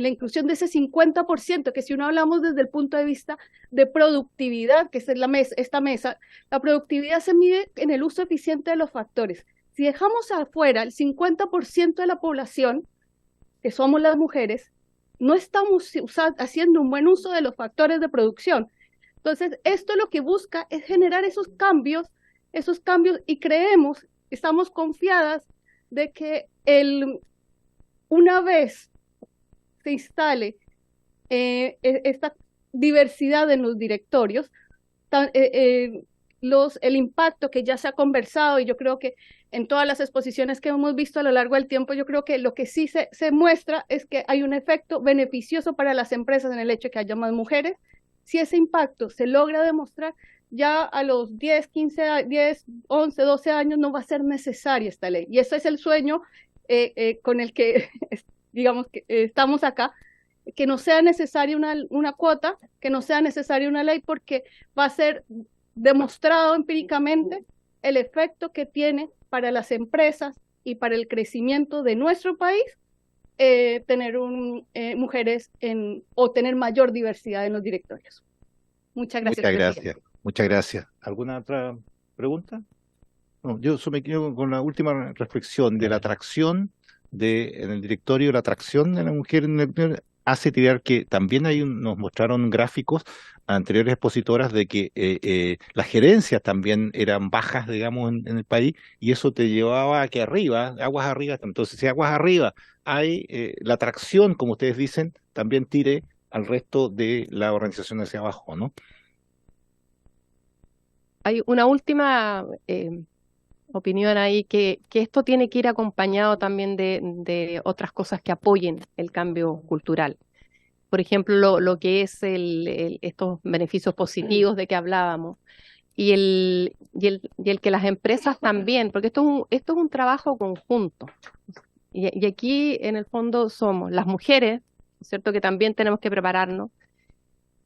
ese 50%, que si uno hablamos desde el punto de vista de productividad, que es esta mesa, la productividad se mide en el uso eficiente de los factores. Si dejamos afuera el 50% de la población, que somos las mujeres, no estamos haciendo un buen uso de los factores de producción. Entonces, esto lo que busca es generar esos cambios, y estamos confiadas de que una vez se instale esta diversidad en los directorios, el impacto que ya se ha conversado, y yo creo que en todas las exposiciones que hemos visto a lo largo del tiempo, yo creo que lo que sí se muestra es que hay un efecto beneficioso para las empresas en el hecho de que haya más mujeres. Si ese impacto se logra demostrar, ya a los 10, 11, 12 años no va a ser necesaria esta ley. Y ese es el sueño con el que, digamos, que estamos acá, que no sea necesaria una cuota, que no sea necesaria una ley, porque va a ser demostrado empíricamente el efecto que tiene para las empresas y para el crecimiento de nuestro país tener mujeres o tener mayor diversidad en los directorios. Muchas gracias. Muchas gracias. Muchas gracias. ¿Alguna otra pregunta? No, yo me quedo con la última reflexión de la atracción en el directorio, la atracción de la mujer en el directorio hace tirar que también nos mostraron gráficos anteriores expositoras de que las gerencias también eran bajas, digamos, en el país, y eso te llevaba a que aguas arriba, entonces si aguas arriba hay la atracción, como ustedes dicen, también tire al resto de la organización hacia abajo, ¿no? Hay una última opinión ahí, que esto tiene que ir acompañado también de otras cosas que apoyen el cambio cultural. Por ejemplo, lo que es estos beneficios positivos de que hablábamos, y el que las empresas también, porque esto es un trabajo conjunto. Y aquí, en el fondo, somos las mujeres, ¿cierto?, que también tenemos que prepararnos,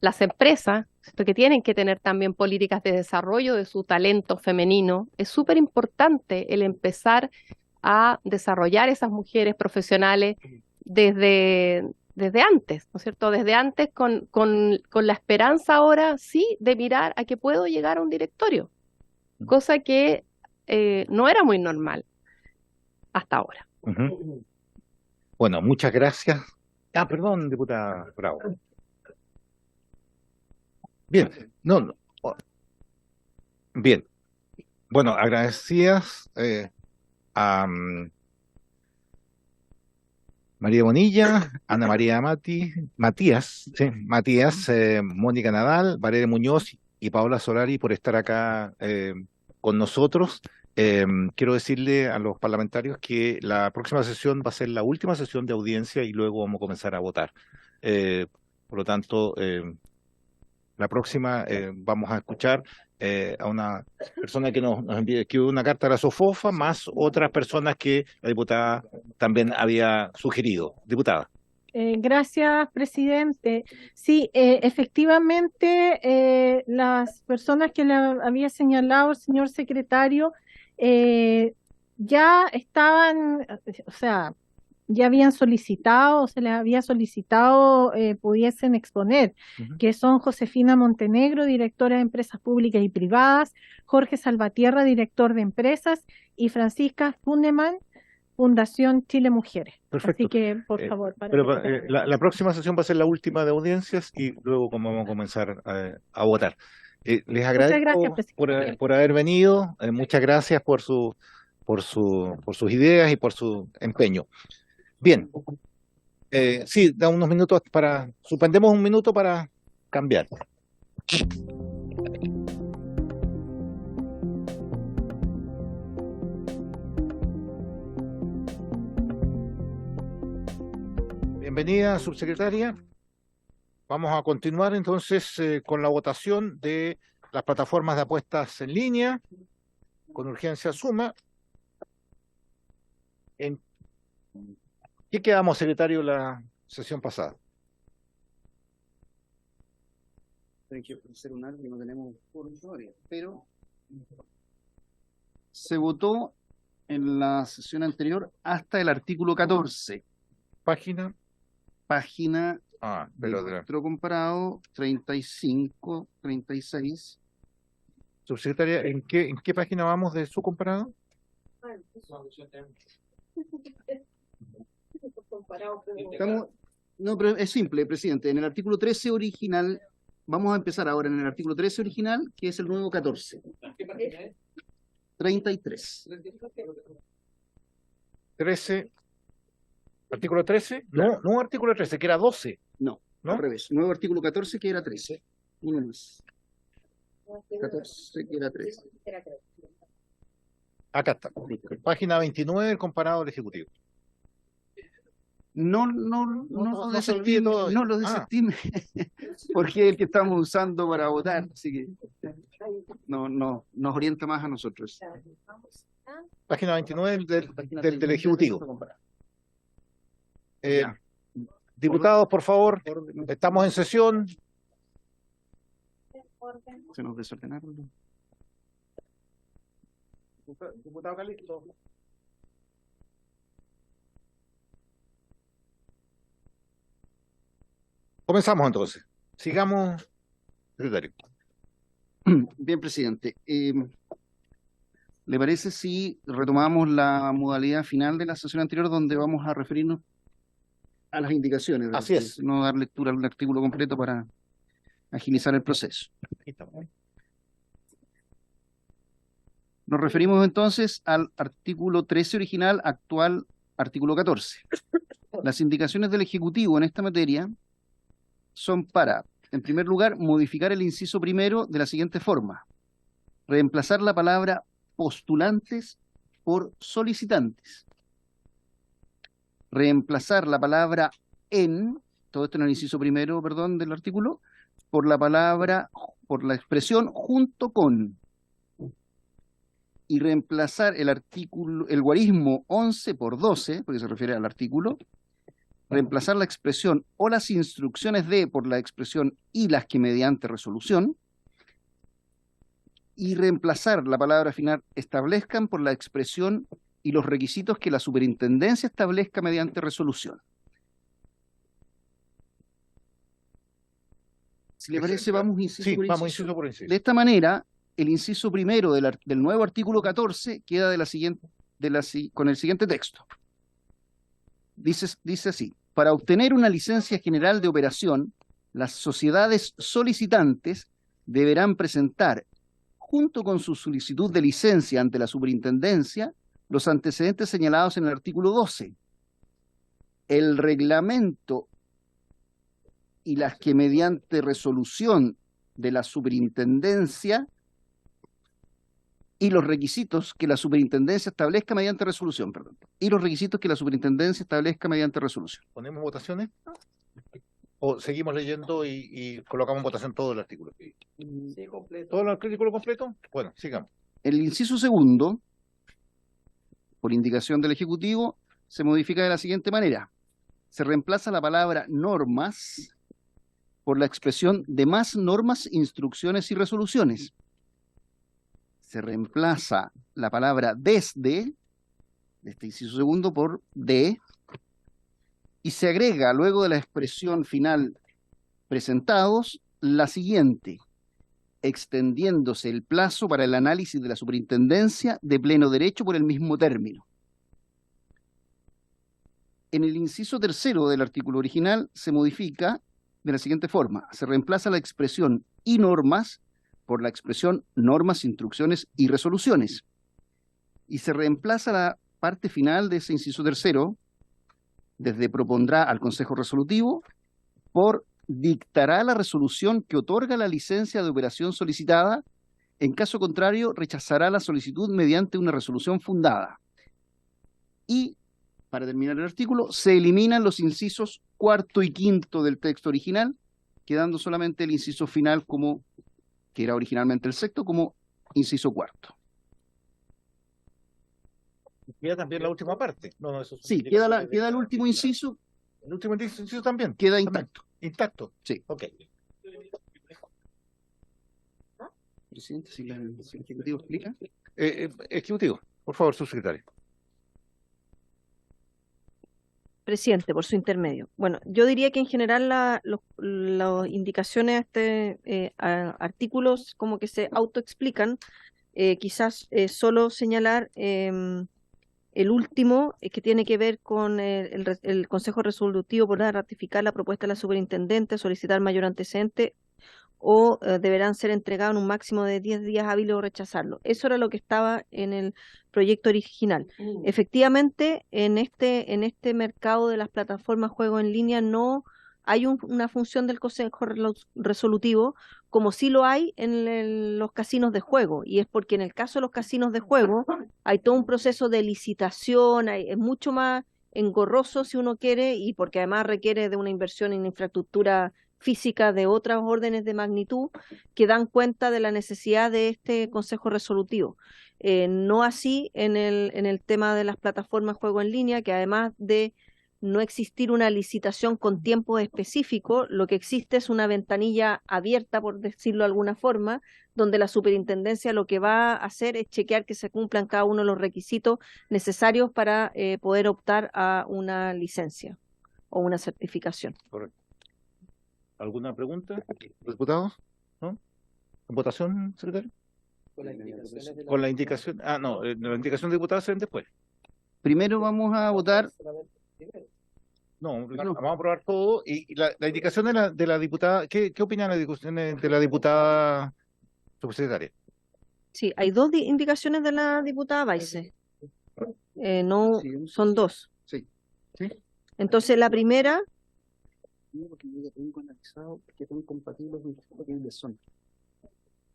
las empresas, ¿cierto?, que tienen que tener también políticas de desarrollo de su talento femenino. Es súper importante el empezar a desarrollar esas mujeres profesionales desde antes, ¿no es cierto? Desde antes con la esperanza ahora sí de mirar a que puedo llegar a un directorio, cosa que no era muy normal hasta ahora. Bueno, muchas gracias. Ah, perdón, diputada Bravo. Bien, no. Bien. Bueno, agradecidas a María Bonilla, Ana María Matías, Mónica Nadal, Valeria Muñoz y Paola Solari por estar acá con nosotros. Quiero decirle a los parlamentarios que la próxima sesión va a ser la última sesión de audiencia y luego vamos a comenzar a votar. Por lo tanto, la próxima vamos a escuchar a una persona que nos escribió una carta a la SOFOFA, más otras personas que la diputada también había sugerido. Diputada. Gracias, presidente. Sí, efectivamente, las personas que le había señalado el señor secretario ya estaban, o sea, ya habían solicitado, se les había solicitado pudiesen exponer, que son Josefina Montenegro, directora de Empresas Públicas y Privadas, Jorge Salvatierra, director de Empresas, y Francisca Funeman, Fundación Chile Mujeres. Perfecto. Así que, por favor. Pero la próxima sesión va a ser la última de audiencias y luego vamos a comenzar a votar. Les agradezco por haber venido, muchas gracias por sus ideas y por su empeño. Bien, sí, da unos minutos suspendemos un minuto para cambiar. Bienvenida, subsecretaria. Vamos a continuar entonces con la votación de las plataformas de apuestas en línea, con urgencia suma. ¿En qué quedamos, secretario, la sesión pasada? Hay que ofrecer un algo que no tenemos por todavía, pero se votó en la sesión anterior hasta el artículo 14. Página de nuestro comparado 35, 36. Subsecretaria, ¿en qué página vamos de su comparado? No, pero es simple, presidente. En el artículo 13 original, vamos a empezar ahora en el artículo 13 original, que es el nuevo 14. 33. 13. ¿Artículo 13? No, artículo 13, que era 12. No, al revés. Nuevo artículo 14, que era 13. Uno más. 14, que era 13. Acá está. Página 29 del comparado del Ejecutivo. No lo desestime, porque es el que estamos usando para votar, así que no nos orienta más a nosotros. Página 29 del Ejecutivo. Diputados, por favor, estamos en sesión. Se nos desordenaron. Diputado Calixto. Comenzamos entonces. Sigamos, secretario. Bien, presidente. ¿Le parece si retomamos la modalidad final de la sesión anterior donde vamos a referirnos a las indicaciones? Así es. No dar lectura al artículo completo para agilizar el proceso. Nos referimos entonces al artículo 13 original, actual artículo 14. Las indicaciones del Ejecutivo en esta materia son para, en primer lugar, modificar el inciso primero de la siguiente forma: reemplazar la palabra postulantes por solicitantes. Reemplazar la palabra en, todo esto en el inciso primero, perdón, del artículo, por la expresión junto con. Y reemplazar el guarismo 11 por 12, porque se refiere al artículo, reemplazar la expresión o las instrucciones de por la expresión y las que mediante resolución, y reemplazar la palabra final establezcan por la expresión y los requisitos que la superintendencia establezca mediante resolución. Si le parece, vamos inciso por inciso. Vamos inciso por inciso. De esta manera, el inciso primero del nuevo artículo 14 queda con el siguiente texto. Dice así: para obtener una licencia general de operación, las sociedades solicitantes deberán presentar, junto con su solicitud de licencia ante la superintendencia, los antecedentes señalados en el artículo 12, el reglamento y las que mediante resolución de la superintendencia y los requisitos que la superintendencia establezca mediante resolución, perdón, y los requisitos que la superintendencia establezca mediante resolución. ¿Ponemos votaciones? ¿O seguimos leyendo y colocamos en votación todo el artículo? Sí, completo. ¿Todo el artículo completo? Bueno, sigamos. El inciso segundo, por indicación del Ejecutivo, se modifica de la siguiente manera. Se reemplaza la palabra normas por la expresión demás normas, instrucciones y resoluciones. Se reemplaza la palabra desde, de este inciso segundo, por de, y se agrega luego de la expresión final presentados la siguiente: extendiéndose el plazo para el análisis de la superintendencia de pleno derecho por el mismo término. En el inciso tercero del artículo original se modifica de la siguiente forma: se reemplaza la expresión y normas por la expresión normas, instrucciones y resoluciones. Y se reemplaza la parte final de ese inciso tercero, desde propondrá al Consejo Resolutivo, por dictará la resolución que otorga la licencia de operación solicitada. En caso contrario, rechazará la solicitud mediante una resolución fundada. Y, para terminar el artículo, se eliminan los incisos cuarto y quinto del texto original, quedando solamente el inciso final, que era originalmente el sexto, como inciso cuarto. Queda también la última parte. No, eso sí, queda el último inciso. El último inciso también. Queda intacto. Intacto. Sí. Ok. Presidente, si el Ejecutivo explica. Ejecutivo, por favor, subsecretario. Presidente, por su intermedio. Bueno, yo diría que en general las indicaciones de este artículos como que se autoexplican. Quizás solo señalar el último, que tiene que ver con el Consejo Resolutivo podrá ratificar la propuesta de la superintendente, solicitar mayor antecedente o deberán ser entregados en un máximo de 10 días hábiles o rechazarlo. Eso era lo que estaba en el proyecto original. Efectivamente, en este mercado de las plataformas juego en línea no hay una función del Consejo Resolutivo como sí lo hay en los casinos de juego, y es porque en el caso de los casinos de juego hay todo un proceso de licitación, es mucho más engorroso si uno quiere, y porque además requiere de una inversión en infraestructura física de otras órdenes de magnitud que dan cuenta de la necesidad de este Consejo Resolutivo. No así en el tema de las plataformas juego en línea, que además de no existir una licitación con tiempo específico, lo que existe es una ventanilla abierta, por decirlo de alguna forma, donde la superintendencia lo que va a hacer es chequear que se cumplan cada uno de los requisitos necesarios para poder optar a una licencia o una certificación. Correcto. ¿Alguna pregunta? ¿Diputados? ¿No? ¿En votación, secretario? Con la indicación. Ah, no, la indicación de diputados se ven después. Primero vamos a votar. No, vamos a aprobar todo. Y la indicación de la diputada, ¿qué opinan las discusiones de la diputada subsecretaria? Sí, hay dos indicaciones de la diputada Baice. No, son dos. Sí. ¿Sí? Entonces, la primera.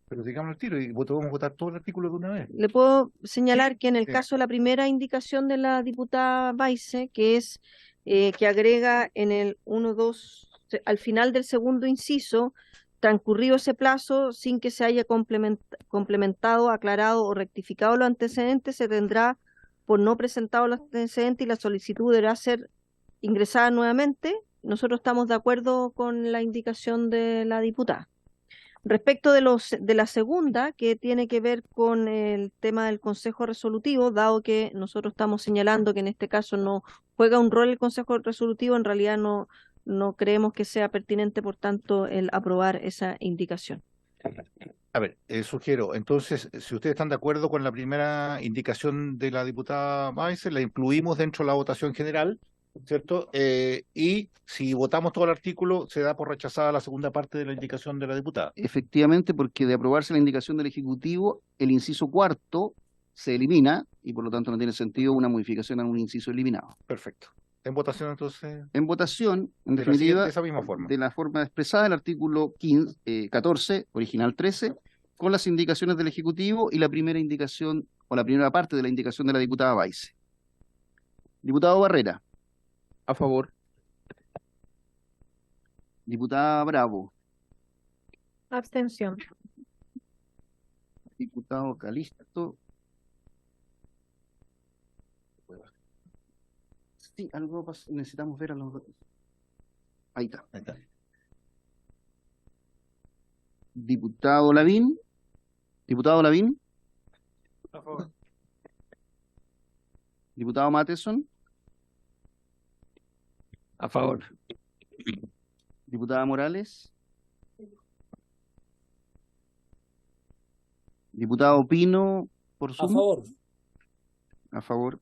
Pero digamos el tiro y vamos a votar todo el artículo de una vez. Le puedo señalar que en el caso de la primera indicación de la diputada Baice, que es que agrega en el 1.2, al final del segundo inciso, transcurrido ese plazo sin que se haya complementado, aclarado o rectificado los antecedentes, se tendrá por no presentado los antecedentes y la solicitud deberá ser ingresada nuevamente, nosotros estamos de acuerdo con la indicación de la diputada. Respecto de la segunda, que tiene que ver con el tema del Consejo Resolutivo, dado que nosotros estamos señalando que en este caso no juega un rol el Consejo Resolutivo, en realidad no creemos que sea pertinente, por tanto, el aprobar esa indicación. A ver, sugiero, entonces, si ustedes están de acuerdo con la primera indicación de la diputada Maese, la incluimos dentro de la votación general, ¿cierto? Y si votamos todo el artículo, se da por rechazada la segunda parte de la indicación de la diputada. Efectivamente, porque de aprobarse la indicación del Ejecutivo, el inciso cuarto se elimina y por lo tanto no tiene sentido una modificación a un inciso eliminado. Perfecto. En votación, entonces. En votación, en de definitiva, de esa misma forma. de la forma expresada del artículo 14, original 13, con las indicaciones del Ejecutivo y la primera indicación, o la primera parte de la indicación de la diputada Maese. Diputado Barrera. A favor. Diputada Bravo. Abstención. Diputado Calisto. Sí, algo necesitamos ver a los... Ahí está. Ahí está. Diputado Lavín. Diputado Lavín. A favor. Diputado Matheson. A favor. Diputada Morales. Diputado Pino, por Zoom. A favor. A favor.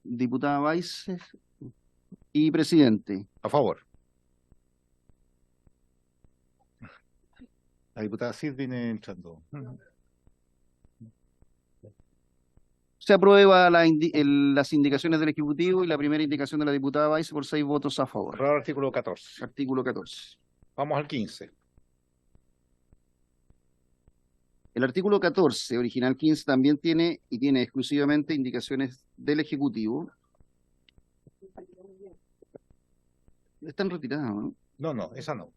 Diputada Maese. Y presidente. A favor. La diputada Cid viene entrando. Se aprueba las indicaciones del Ejecutivo y la primera indicación de la diputada Maese por 6 votos a favor. Aprobado el artículo 14. Artículo 14. Vamos al 15. El artículo 14, original 15, también tiene exclusivamente indicaciones del Ejecutivo. Están retiradas, ¿no? No, esa no.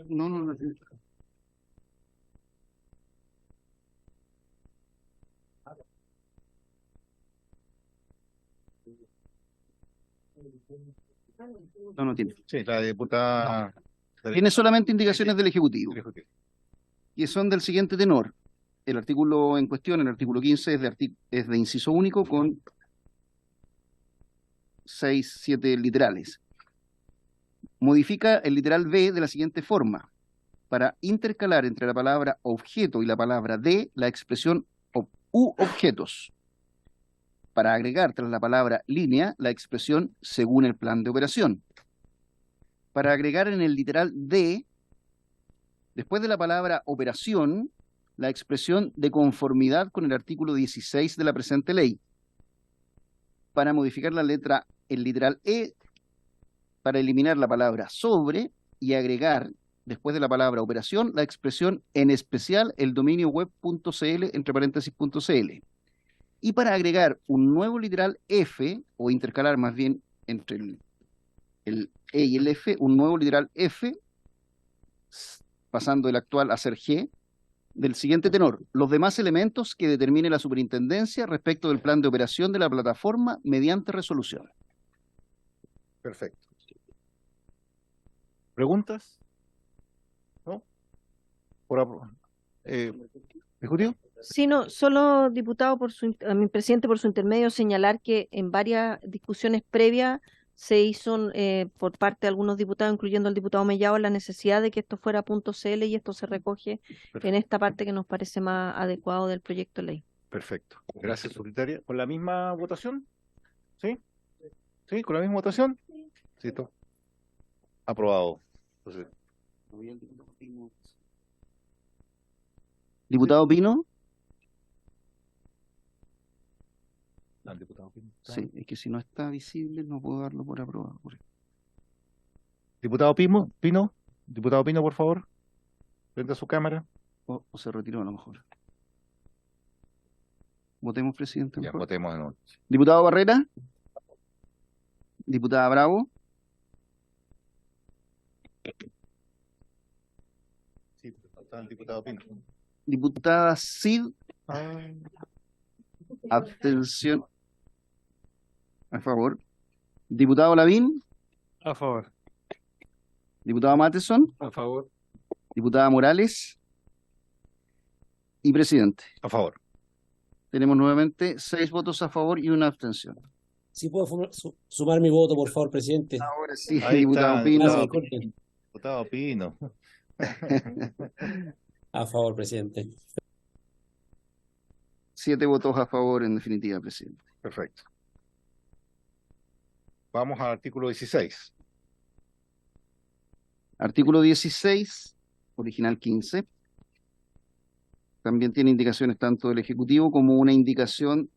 No. No tiene. Sí, la diputada... Tiene solamente indicaciones del Ejecutivo. Y son del siguiente tenor. El artículo en cuestión, el artículo 15, es de inciso único con 6, 7 literales. Modifica el literal B de la siguiente forma. Para intercalar entre la palabra objeto y la palabra de, la expresión u objetos. Para agregar tras la palabra línea, la expresión según el plan de operación. Para agregar en el literal de, después de la palabra operación, la expresión de conformidad con el artículo 16 de la presente ley. Para modificar la letra, el literal E, para eliminar la palabra sobre y agregar, después de la palabra operación, la expresión en especial el dominio web.cl, entre paréntesis .cl. Y para agregar un nuevo literal F, o intercalar más bien entre el E y el F, un nuevo literal F, pasando el actual a ser G, del siguiente tenor: los demás elementos que determine la superintendencia respecto del plan de operación de la plataforma mediante resolución. Perfecto. ¿Preguntas? ¿No? ¿Ejecutivo? Sí, no, solo diputado, a mi presidente, por su intermedio, señalar que en varias discusiones previas se hizo por parte de algunos diputados, incluyendo el diputado Mellado, la necesidad de que esto fuera .cl y esto se recoge en esta parte que nos parece más adecuado del proyecto de ley. Perfecto. Gracias, secretaria. ¿Con la misma votación? ¿Sí? ¿Sí? ¿Con la misma votación? Sí, todo. Aprobado. Entonces, Diputado Pino. al diputado Pino. Sí, es que si no está visible no puedo darlo por aprobado. Diputado Pino, diputado Pino, por favor, prenda su cámara. O se retiró a lo mejor. Votemos, presidente. Ya, votemos de nuevo. Diputado Barrera. Diputada Bravo. Sí, está el diputado Pino. Diputada Cid. Abstención. A favor. Diputado Lavín, A favor. diputado Matheson, A favor. diputada Morales y presidente. A favor. Tenemos nuevamente 6 votos a favor y una abstención. Si puedo sumar mi voto, por favor, presidente. Ahora sí, Ahí diputado está, Pino. Gracias, disculpen. Diputado Pino. A favor, presidente. 7 votos a favor en definitiva, presidente. Perfecto. Vamos al artículo 16. Artículo 16, original 15. También tiene indicaciones tanto del Ejecutivo como una indicación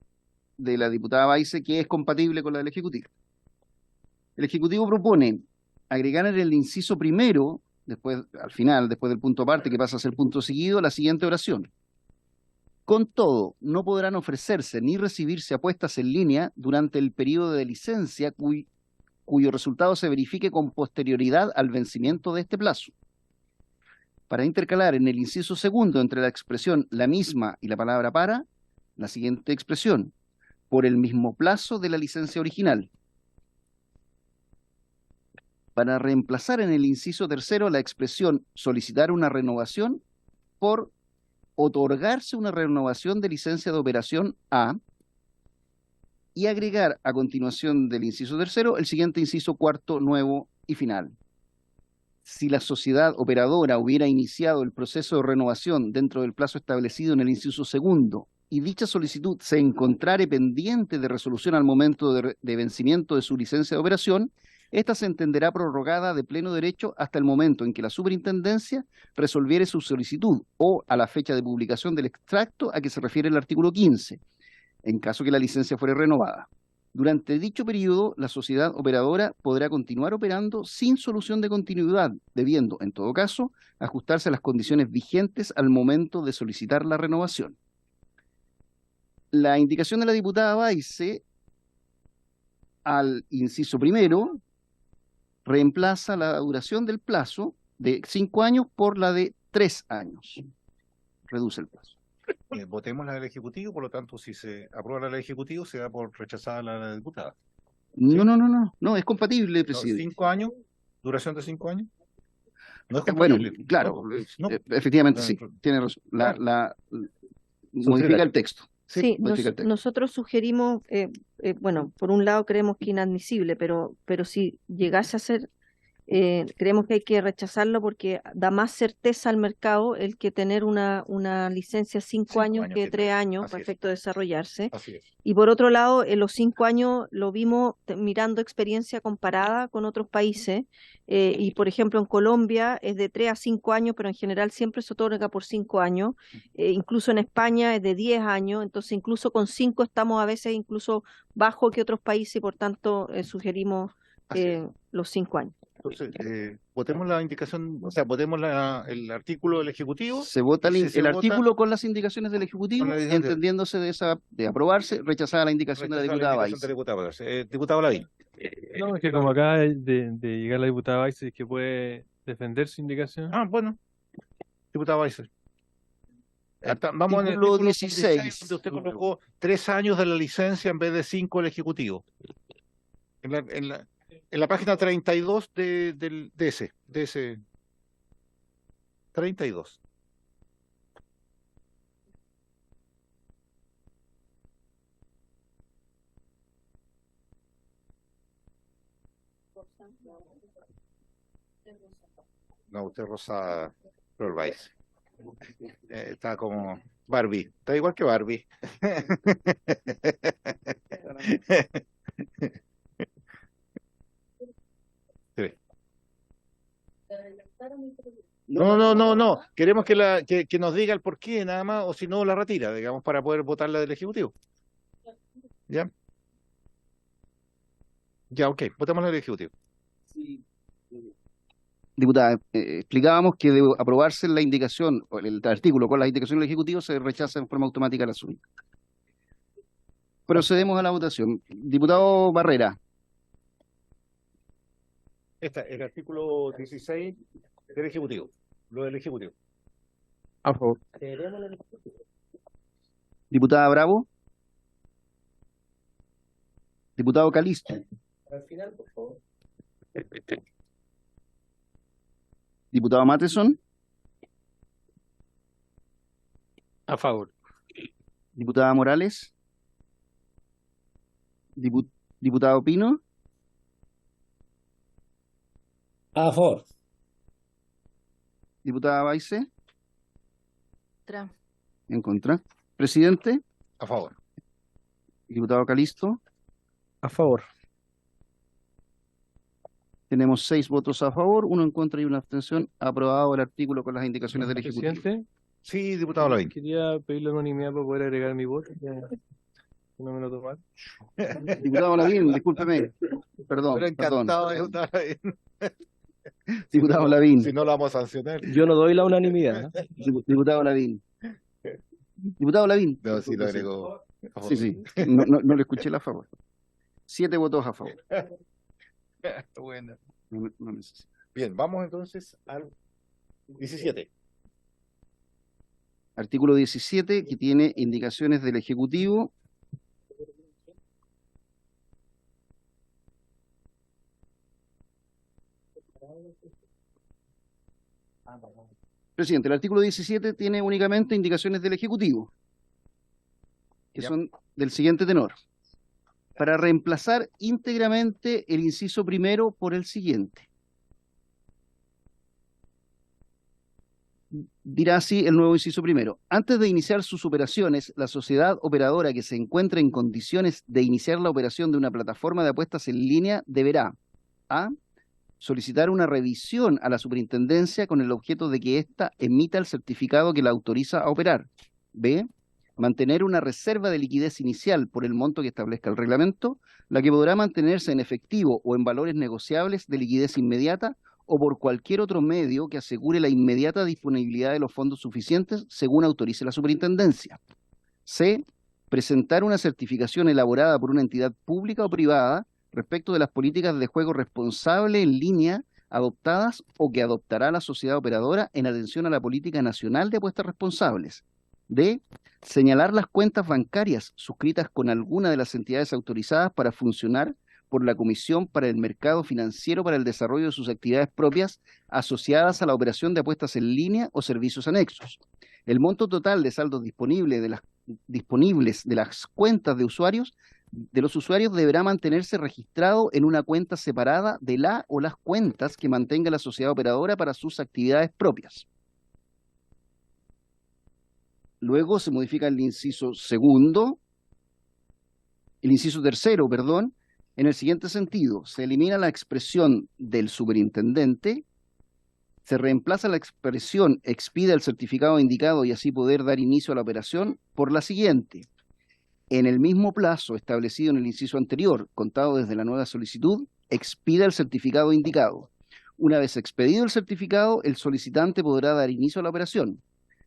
de la diputada Baize que es compatible con la del Ejecutivo. El Ejecutivo propone agregar en el inciso primero, después, al final, después del punto aparte, que pasa a ser punto seguido, la siguiente oración. Con todo, no podrán ofrecerse ni recibirse apuestas en línea durante el periodo de licencia cuyo resultado se verifique con posterioridad al vencimiento de este plazo. Para intercalar en el inciso segundo entre la expresión la misma y la palabra para, la siguiente expresión, por el mismo plazo de la licencia original. Para reemplazar en el inciso tercero la expresión solicitar una renovación por otorgarse una renovación de licencia de operación a, y agregar a continuación del inciso tercero el siguiente inciso cuarto, nuevo y final. Si la sociedad operadora hubiera iniciado el proceso de renovación dentro del plazo establecido en el inciso segundo y dicha solicitud se encontrare pendiente de resolución al momento de vencimiento de su licencia de operación, esta se entenderá prorrogada de pleno derecho hasta el momento en que la superintendencia resolviere su solicitud o a la fecha de publicación del extracto a que se refiere el artículo 15, en caso que la licencia fuere renovada. Durante dicho periodo, la sociedad operadora podrá continuar operando sin solución de continuidad, debiendo, en todo caso, ajustarse a las condiciones vigentes al momento de solicitar la renovación. La indicación de la diputada Baize al inciso primero reemplaza la duración del plazo de 5 años por la de 3 años. Reduce el plazo. Votemos la del Ejecutivo, por lo tanto, si se aprueba la del Ejecutivo, se da por rechazada la de la diputada. No, es compatible, No, presidente. 5 años, duración de 5 años. No es Bueno, compatible. claro, No, efectivamente sí, tiene razón. Modifica el texto. Sí, modifica el texto. nosotros sugerimos, bueno, por un lado creemos que inadmisible, pero si llegase a ser, creemos que hay que rechazarlo porque da más certeza al mercado el que tener una licencia 5 años que 3 años para efecto de desarrollarse. Así es. Y por otro lado, en los 5 años lo vimos mirando experiencia comparada con otros países. Y por ejemplo, en Colombia es de 3 a 5 años, pero en general siempre se otorga por 5 años. Incluso en España es de 10 años, entonces incluso con 5 estamos a veces incluso bajo que otros países y por tanto sugerimos los 5 años. Entonces, votemos la indicación, o sea, votemos el artículo del Ejecutivo. Se vota el artículo con las indicaciones del Ejecutivo, con la y entendiéndose de aprobarse, rechazada la indicación de la diputada Baize. Diputado Lavín. No, es que como acaba de llegar la diputada Baize, es que puede defender su indicación. Ah, bueno. Diputado Baize. Vamos en el Artículo artículo 16. 16, donde usted colocó 3 años de la licencia en vez de 5 el Ejecutivo. En la página 32 de ese 32. No, usted Rosa Rolvais. Está como Barbie. Está igual que Barbie. Sí. No. Queremos que nos diga el porqué nada más, o si no la retira, digamos, para poder votar la del Ejecutivo. ¿Ya? Ya, ok. Votamos la del Ejecutivo. Sí. Diputada, explicábamos que de aprobarse la indicación, o el artículo con las indicaciones del Ejecutivo, se rechaza en forma automática la suya. Procedemos a la votación. Diputado Barrera. El artículo 16 del Ejecutivo. Lo del Ejecutivo. A favor. Diputada Bravo. Diputado Calisto. Al final, por favor. Diputado Matheson. A favor. Diputada Morales. Diputado Pino. A favor. Diputada Baise. Contra. En contra. Presidente. A favor. Diputado Calisto. A favor. Tenemos 6 votos a favor, 1 en contra y 1 abstención. Aprobado el artículo con las indicaciones del Ejecutivo. Presidente, Sí, diputado Lavín. quería pedir la unanimidad para poder agregar mi voto. No me lo tomar. Diputado Lavín, discúlpeme. Perdón, Pero perdón. encantado, diputado Lavín. Diputado Lavín. Si no lo vamos a sancionar. Yo no doy la unanimidad. Diputado Lavín. Diputado Lavín. No, sí lo agregó. Sí, sí. No le escuché la favor. 7 votos a favor. Bueno. No necesito. Bien, vamos entonces al 17. Artículo 17, que tiene indicaciones del Ejecutivo. Presidente, el artículo 17 tiene únicamente indicaciones del Ejecutivo, que son del siguiente tenor. Para reemplazar íntegramente el inciso primero por el siguiente. Dirá así el nuevo inciso primero. Antes de iniciar sus operaciones, la sociedad operadora que se encuentre en condiciones de iniciar la operación de una plataforma de apuestas en línea deberá: A. Solicitar una revisión a la superintendencia con el objeto de que ésta emita el certificado que la autoriza a operar. B. Mantener una reserva de liquidez inicial por el monto que establezca el reglamento, la que podrá mantenerse en efectivo o en valores negociables de liquidez inmediata o por cualquier otro medio que asegure la inmediata disponibilidad de los fondos suficientes según autorice la superintendencia. C. Presentar una certificación elaborada por una entidad pública o privada respecto de las políticas de juego responsable en línea adoptadas o que adoptará la sociedad operadora en atención a la política nacional de apuestas responsables. D. Señalar las cuentas bancarias suscritas con alguna de las entidades autorizadas para funcionar por la Comisión para el Mercado Financiero para el desarrollo de sus actividades propias asociadas a la operación de apuestas en línea o servicios anexos. El monto total de saldos disponibles de las cuentas de los usuarios deberá mantenerse registrado en una cuenta separada de la o las cuentas que mantenga la sociedad operadora para sus actividades propias. Luego se modifica el inciso tercero, en el siguiente sentido: se elimina la expresión del superintendente, se reemplaza la expresión expida el certificado indicado y así poder dar inicio a la operación por la siguiente: en el mismo plazo establecido en el inciso anterior, contado desde la nueva solicitud, expida el certificado indicado. Una vez expedido el certificado, el solicitante podrá dar inicio a la operación.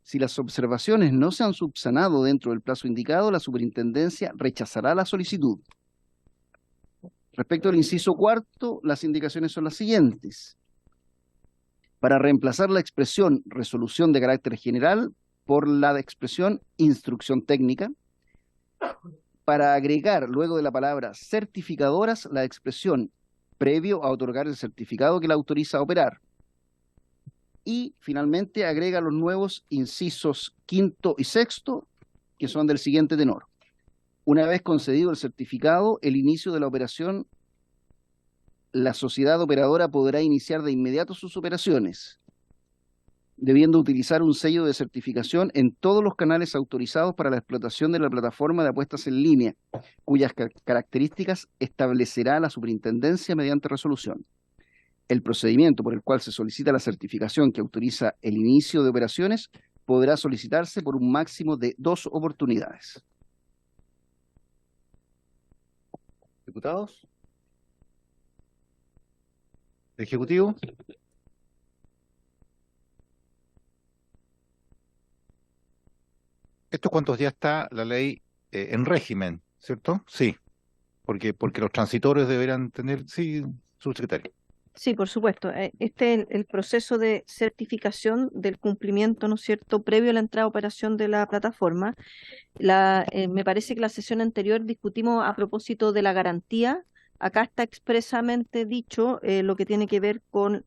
Si las observaciones no se han subsanado dentro del plazo indicado, la superintendencia rechazará la solicitud. Respecto al inciso cuarto, las indicaciones son las siguientes: para reemplazar la expresión resolución de carácter general por la expresión instrucción técnica; para agregar luego de la palabra certificadoras la expresión previo a otorgar el certificado que la autoriza a operar; y finalmente agrega los nuevos incisos quinto y sexto, que son del siguiente tenor: una vez concedido el certificado, el inicio de la operación, la sociedad operadora podrá iniciar de inmediato sus operaciones, debiendo utilizar un sello de certificación en todos los canales autorizados para la explotación de la plataforma de apuestas en línea, cuyas características establecerá la superintendencia mediante resolución. El procedimiento por el cual se solicita la certificación que autoriza el inicio de operaciones podrá solicitarse por un máximo de 2 oportunidades. ¿Diputados? ¿Ejecutivo? Esto es cuando ya está la ley en régimen, ¿cierto? Sí, porque los transitorios deberán tener, sí, subsecretario. Sí, por supuesto. Este es el proceso de certificación del cumplimiento, ¿no es cierto?, previo a la entrada a operación de la plataforma. Me parece que la sesión anterior discutimos a propósito de la garantía acá está expresamente dicho lo que tiene que ver con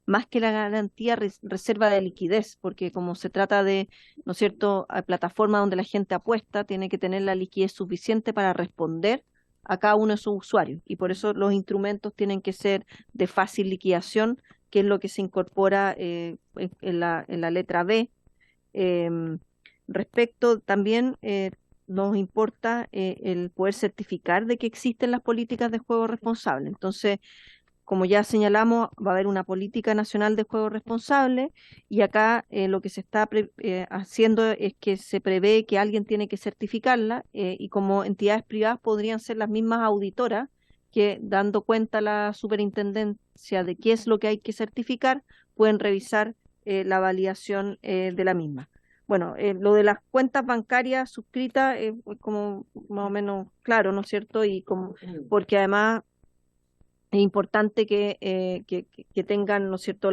más que la garantía, reserva de liquidez, porque como se trata de, ¿no es cierto?, plataforma donde la gente apuesta, tiene que tener la liquidez suficiente para responder a cada uno de sus usuarios, y por eso los instrumentos tienen que ser de fácil liquidación, que es lo que se incorpora en la letra B. Respecto también, nos importa el poder certificar de que existen las políticas de juego responsable. Entonces, como ya señalamos, va a haber una política nacional de juego responsable, y acá lo que se está haciendo es que se prevé que alguien tiene que certificarla, y como entidades privadas podrían ser las mismas auditoras que, dando cuenta a la superintendencia de qué es lo que hay que certificar, pueden revisar la validación de la misma. Bueno, lo de las cuentas bancarias suscritas es como más o menos claro, ¿no es cierto? Y porque además es importante que tengan, ¿no es cierto?,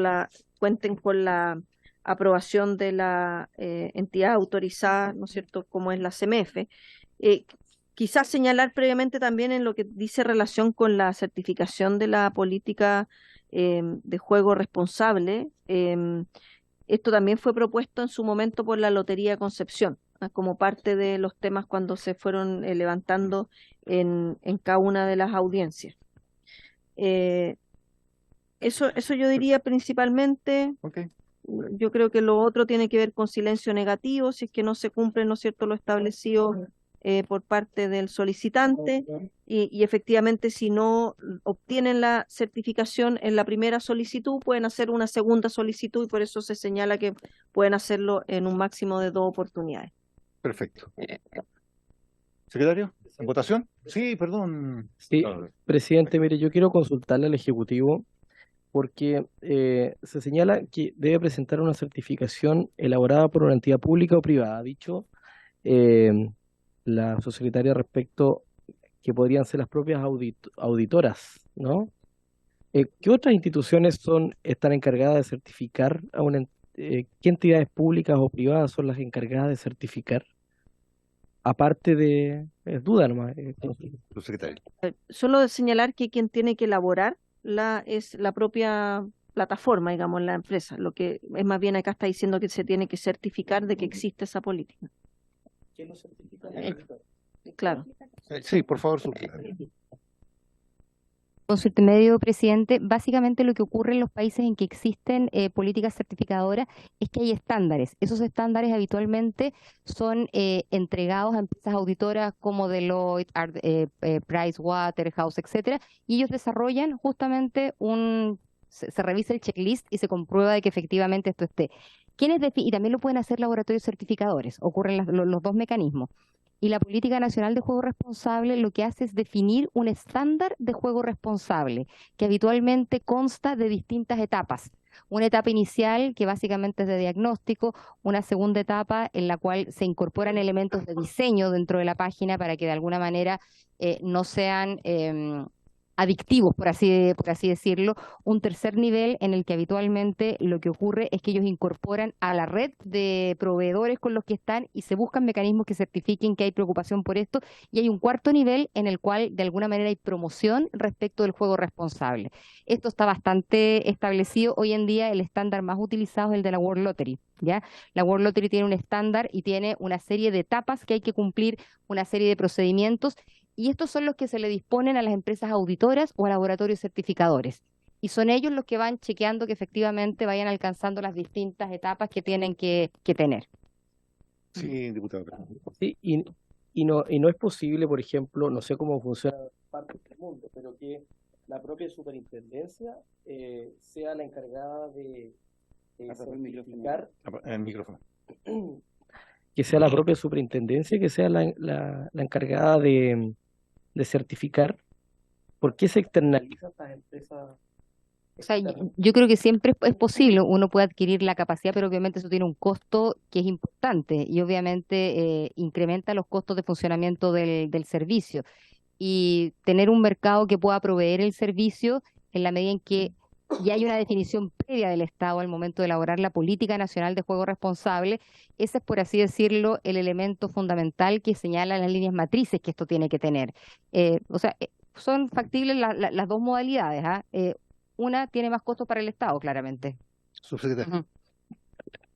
cuenten con la aprobación de la entidad autorizada, ¿no es cierto?, como es la CMF. Quizás señalar previamente también en lo que dice relación con la certificación de la política de juego responsable. Esto también fue propuesto en su momento por la Lotería de Concepción, como parte de los temas cuando se fueron levantando en cada una de las audiencias. Eso yo diría principalmente. Okay. Yo creo que lo otro tiene que ver con silencio negativo, si es que no se cumple, ¿no es cierto?, lo establecido por parte del solicitante, y efectivamente si no obtienen la certificación en la primera solicitud, pueden hacer una segunda solicitud, y por eso se señala que pueden hacerlo en un máximo de 2 oportunidades. Perfecto. Secretario, ¿en votación? Sí, perdón. Sí, presidente, mire, yo quiero consultarle al Ejecutivo porque se señala que debe presentar una certificación elaborada por una entidad pública o privada. Ha dicho la subsecretaria respecto que podrían ser las propias auditoras, ¿no? ¿Qué otras instituciones están encargadas de certificar a qué entidades públicas o privadas son las encargadas de certificar? Aparte de duda nomás. Subsecretario. Solo de señalar que quien tiene que elaborar es la propia plataforma, digamos, la empresa. Lo que es más bien acá está diciendo que se tiene que certificar de que existe esa política. ¿Quién lo certifica? Claro. Sí, por favor, subsecretario. Consulta medio, presidente. Básicamente lo que ocurre en los países en que existen políticas certificadoras es que hay estándares. Esos estándares habitualmente son entregados a empresas auditoras como Deloitte, Pricewaterhouse, etcétera, y ellos desarrollan justamente se revisa el checklist y se comprueba de que efectivamente esto esté. Y también lo pueden hacer laboratorios certificadores. Ocurren los dos mecanismos. Y la Política Nacional de Juego Responsable lo que hace es definir un estándar de juego responsable, que habitualmente consta de distintas etapas. Una etapa inicial, que básicamente es de diagnóstico, una segunda etapa en la cual se incorporan elementos de diseño dentro de la página para que de alguna manera no sean adictivos, por así decirlo, un tercer nivel en el que habitualmente lo que ocurre es que ellos incorporan a la red de proveedores con los que están y se buscan mecanismos que certifiquen que hay preocupación por esto, y hay un cuarto nivel en el cual de alguna manera hay promoción respecto del juego responsable. Esto está bastante establecido. Hoy en día el estándar más utilizado es el de la World Lottery, ¿ya? La World Lottery tiene un estándar y tiene una serie de etapas que hay que cumplir, una serie de procedimientos, y estos son los que se le disponen a las empresas auditoras o a laboratorios certificadores. Y son ellos los que van chequeando que efectivamente vayan alcanzando las distintas etapas que tienen que tener. Sí, diputado. Sí, y no es posible, por ejemplo, no sé cómo funciona en partes del mundo, pero que la propia superintendencia sea la encargada de certificar. El micrófono. Que sea la propia superintendencia, que sea la encargada de certificar. ¿Por qué se externaliza estas empresas? O sea, yo creo que siempre es posible, uno puede adquirir la capacidad, pero obviamente eso tiene un costo que es importante y obviamente incrementa los costos de funcionamiento del servicio. Y tener un mercado que pueda proveer el servicio en la medida en que ya hay una definición previa del Estado al momento de elaborar la Política Nacional de Juego Responsable, ese es, por así decirlo, el elemento fundamental que señala las líneas matrices que esto tiene que tener. son factibles las dos modalidades, ¿ah? Una tiene más costos para el Estado, claramente. Subsecretario.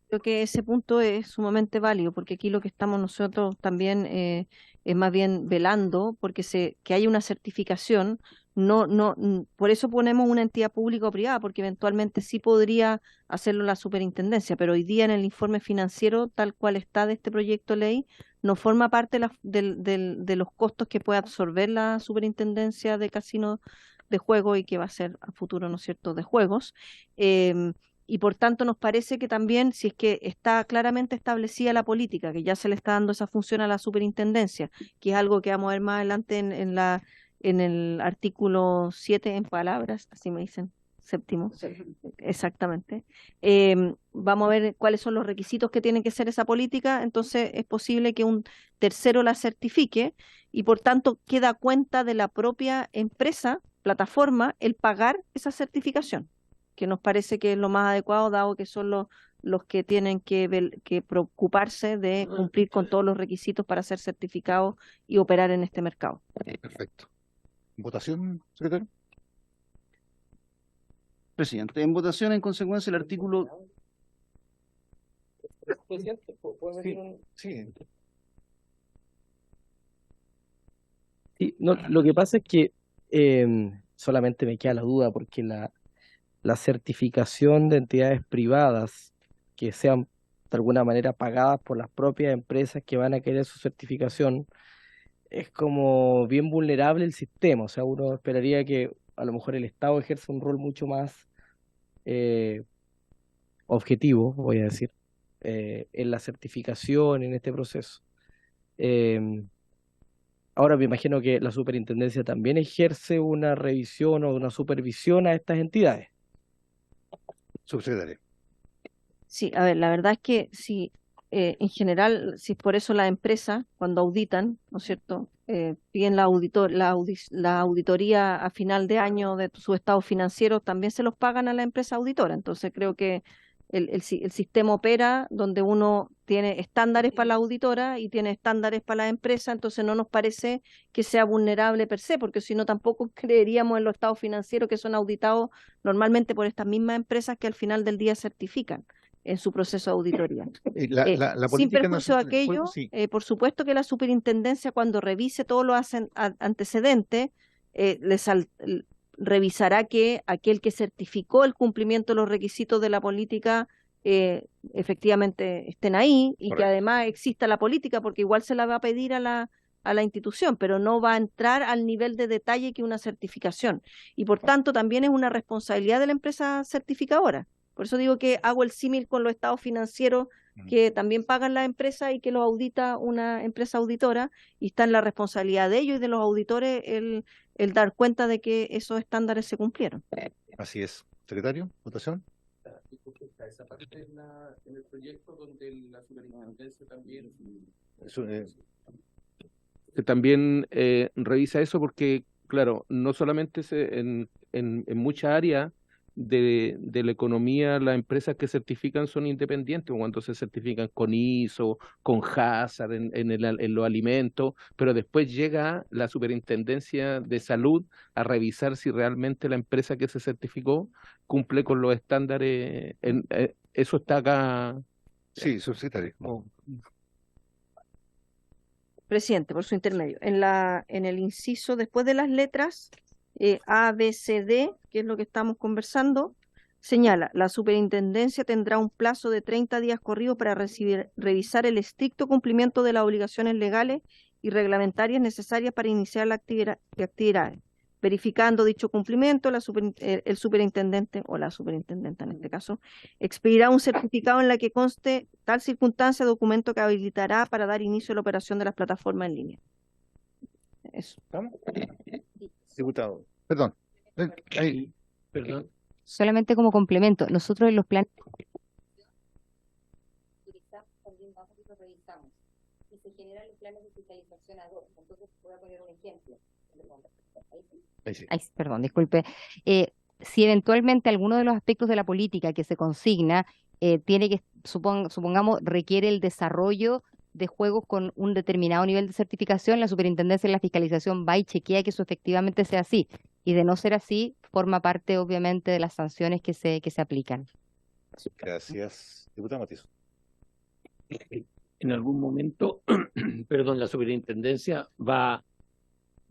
Creo que ese punto es sumamente válido, porque aquí lo que estamos nosotros también es más bien velando porque que haya una certificación. Por eso ponemos una entidad pública o privada, porque eventualmente sí podría hacerlo la superintendencia, pero hoy día en el informe financiero, tal cual está de este proyecto de ley, no forma parte de los costos que puede absorber la superintendencia de casinos de juego y que va a ser a futuro, ¿no es cierto?, de juegos. Y por tanto nos parece que también, si es que está claramente establecida la política, que ya se le está dando esa función a la superintendencia, que es algo que vamos a ver más adelante en el artículo 7 en palabras, así me dicen, séptimo, exactamente. Vamos a ver cuáles son los requisitos que tiene que ser esa política, entonces es posible que un tercero la certifique y por tanto queda cuenta de la propia empresa, plataforma, el pagar esa certificación, que nos parece que es lo más adecuado, dado que son los que tienen que preocuparse de cumplir con todos los requisitos para ser certificados y operar en este mercado. Perfecto. ¿Votación, secretario? Presidente, en votación, en consecuencia, el artículo... Presidente, Sí. Sí, no, lo que pasa es que solamente me queda la duda porque la certificación de entidades privadas que sean de alguna manera pagadas por las propias empresas que van a querer su certificación es como bien vulnerable el sistema. O sea, uno esperaría que a lo mejor el Estado ejerza un rol mucho más objetivo, voy a decir, en la certificación, en este proceso. Ahora me imagino que la superintendencia también ejerce una revisión o una supervisión a estas entidades. Subsecretario. Sí, a ver, la verdad es que si en general, si por eso las empresas cuando auditan, ¿no es cierto?, piden la auditoría a final de año de su estado financiero, también se los pagan a la empresa auditora. Entonces creo que el sistema opera donde uno tiene estándares para la auditora y tiene estándares para la empresa, entonces no nos parece que sea vulnerable per se, porque si no tampoco creeríamos en los estados financieros que son auditados normalmente por estas mismas empresas que al final del día certifican en su proceso de auditoría. Sin perjuicio de aquello, sí. Por supuesto que la superintendencia cuando revise todos los antecedentes, revisará que aquel que certificó el cumplimiento de los requisitos de la política efectivamente estén ahí y que además exista la política, porque igual se la va a pedir a la institución, pero no va a entrar al nivel de detalle que una certificación. Y por tanto también es una responsabilidad de la empresa certificadora. Por eso digo que hago el símil con los estados financieros que también pagan las empresas y que los audita una empresa auditora, y está en la responsabilidad de ellos y de los auditores el dar cuenta de que esos estándares se cumplieron. Así es. Secretario, votación. Esa parte en el proyecto donde la superintendencia también revisa eso, porque claro, no solamente en muchas áreas de la economía, las empresas que certifican son independientes, cuando se certifican con ISO, con Hazard en los alimentos, pero después llega la Superintendencia de Salud a revisar si realmente la empresa que se certificó cumple con los estándares. Eso está acá. Sí, subsecretario. Presidente, por su intermedio. En el inciso, después de las letras A, B, C, D, que es lo que estamos conversando, señala: la superintendencia tendrá un plazo de 30 días corridos para revisar el estricto cumplimiento de las obligaciones legales y reglamentarias necesarias para iniciar la actividad. Verificando dicho cumplimiento, el superintendente o la superintendenta en este caso expedirá un certificado en la que conste tal circunstancia, documento que habilitará para dar inicio a la operación de las plataformas en línea. Eso. Diputado, perdón. Perdón. Solamente como complemento, nosotros en los planes también vamos y los revisamos. Y se generan los planes de fiscalización ad hoc. Entonces voy a poner un ejemplo. Perdón, disculpe. Si eventualmente alguno de los aspectos de la política que se consigna tiene que, supongamos, requiere el desarrollo de juegos con un determinado nivel de certificación, la superintendencia de la fiscalización va y chequea que eso efectivamente sea así. Y de no ser así, forma parte obviamente de las sanciones que se aplican. Gracias. Diputado Matiso. En algún momento, perdón, la superintendencia va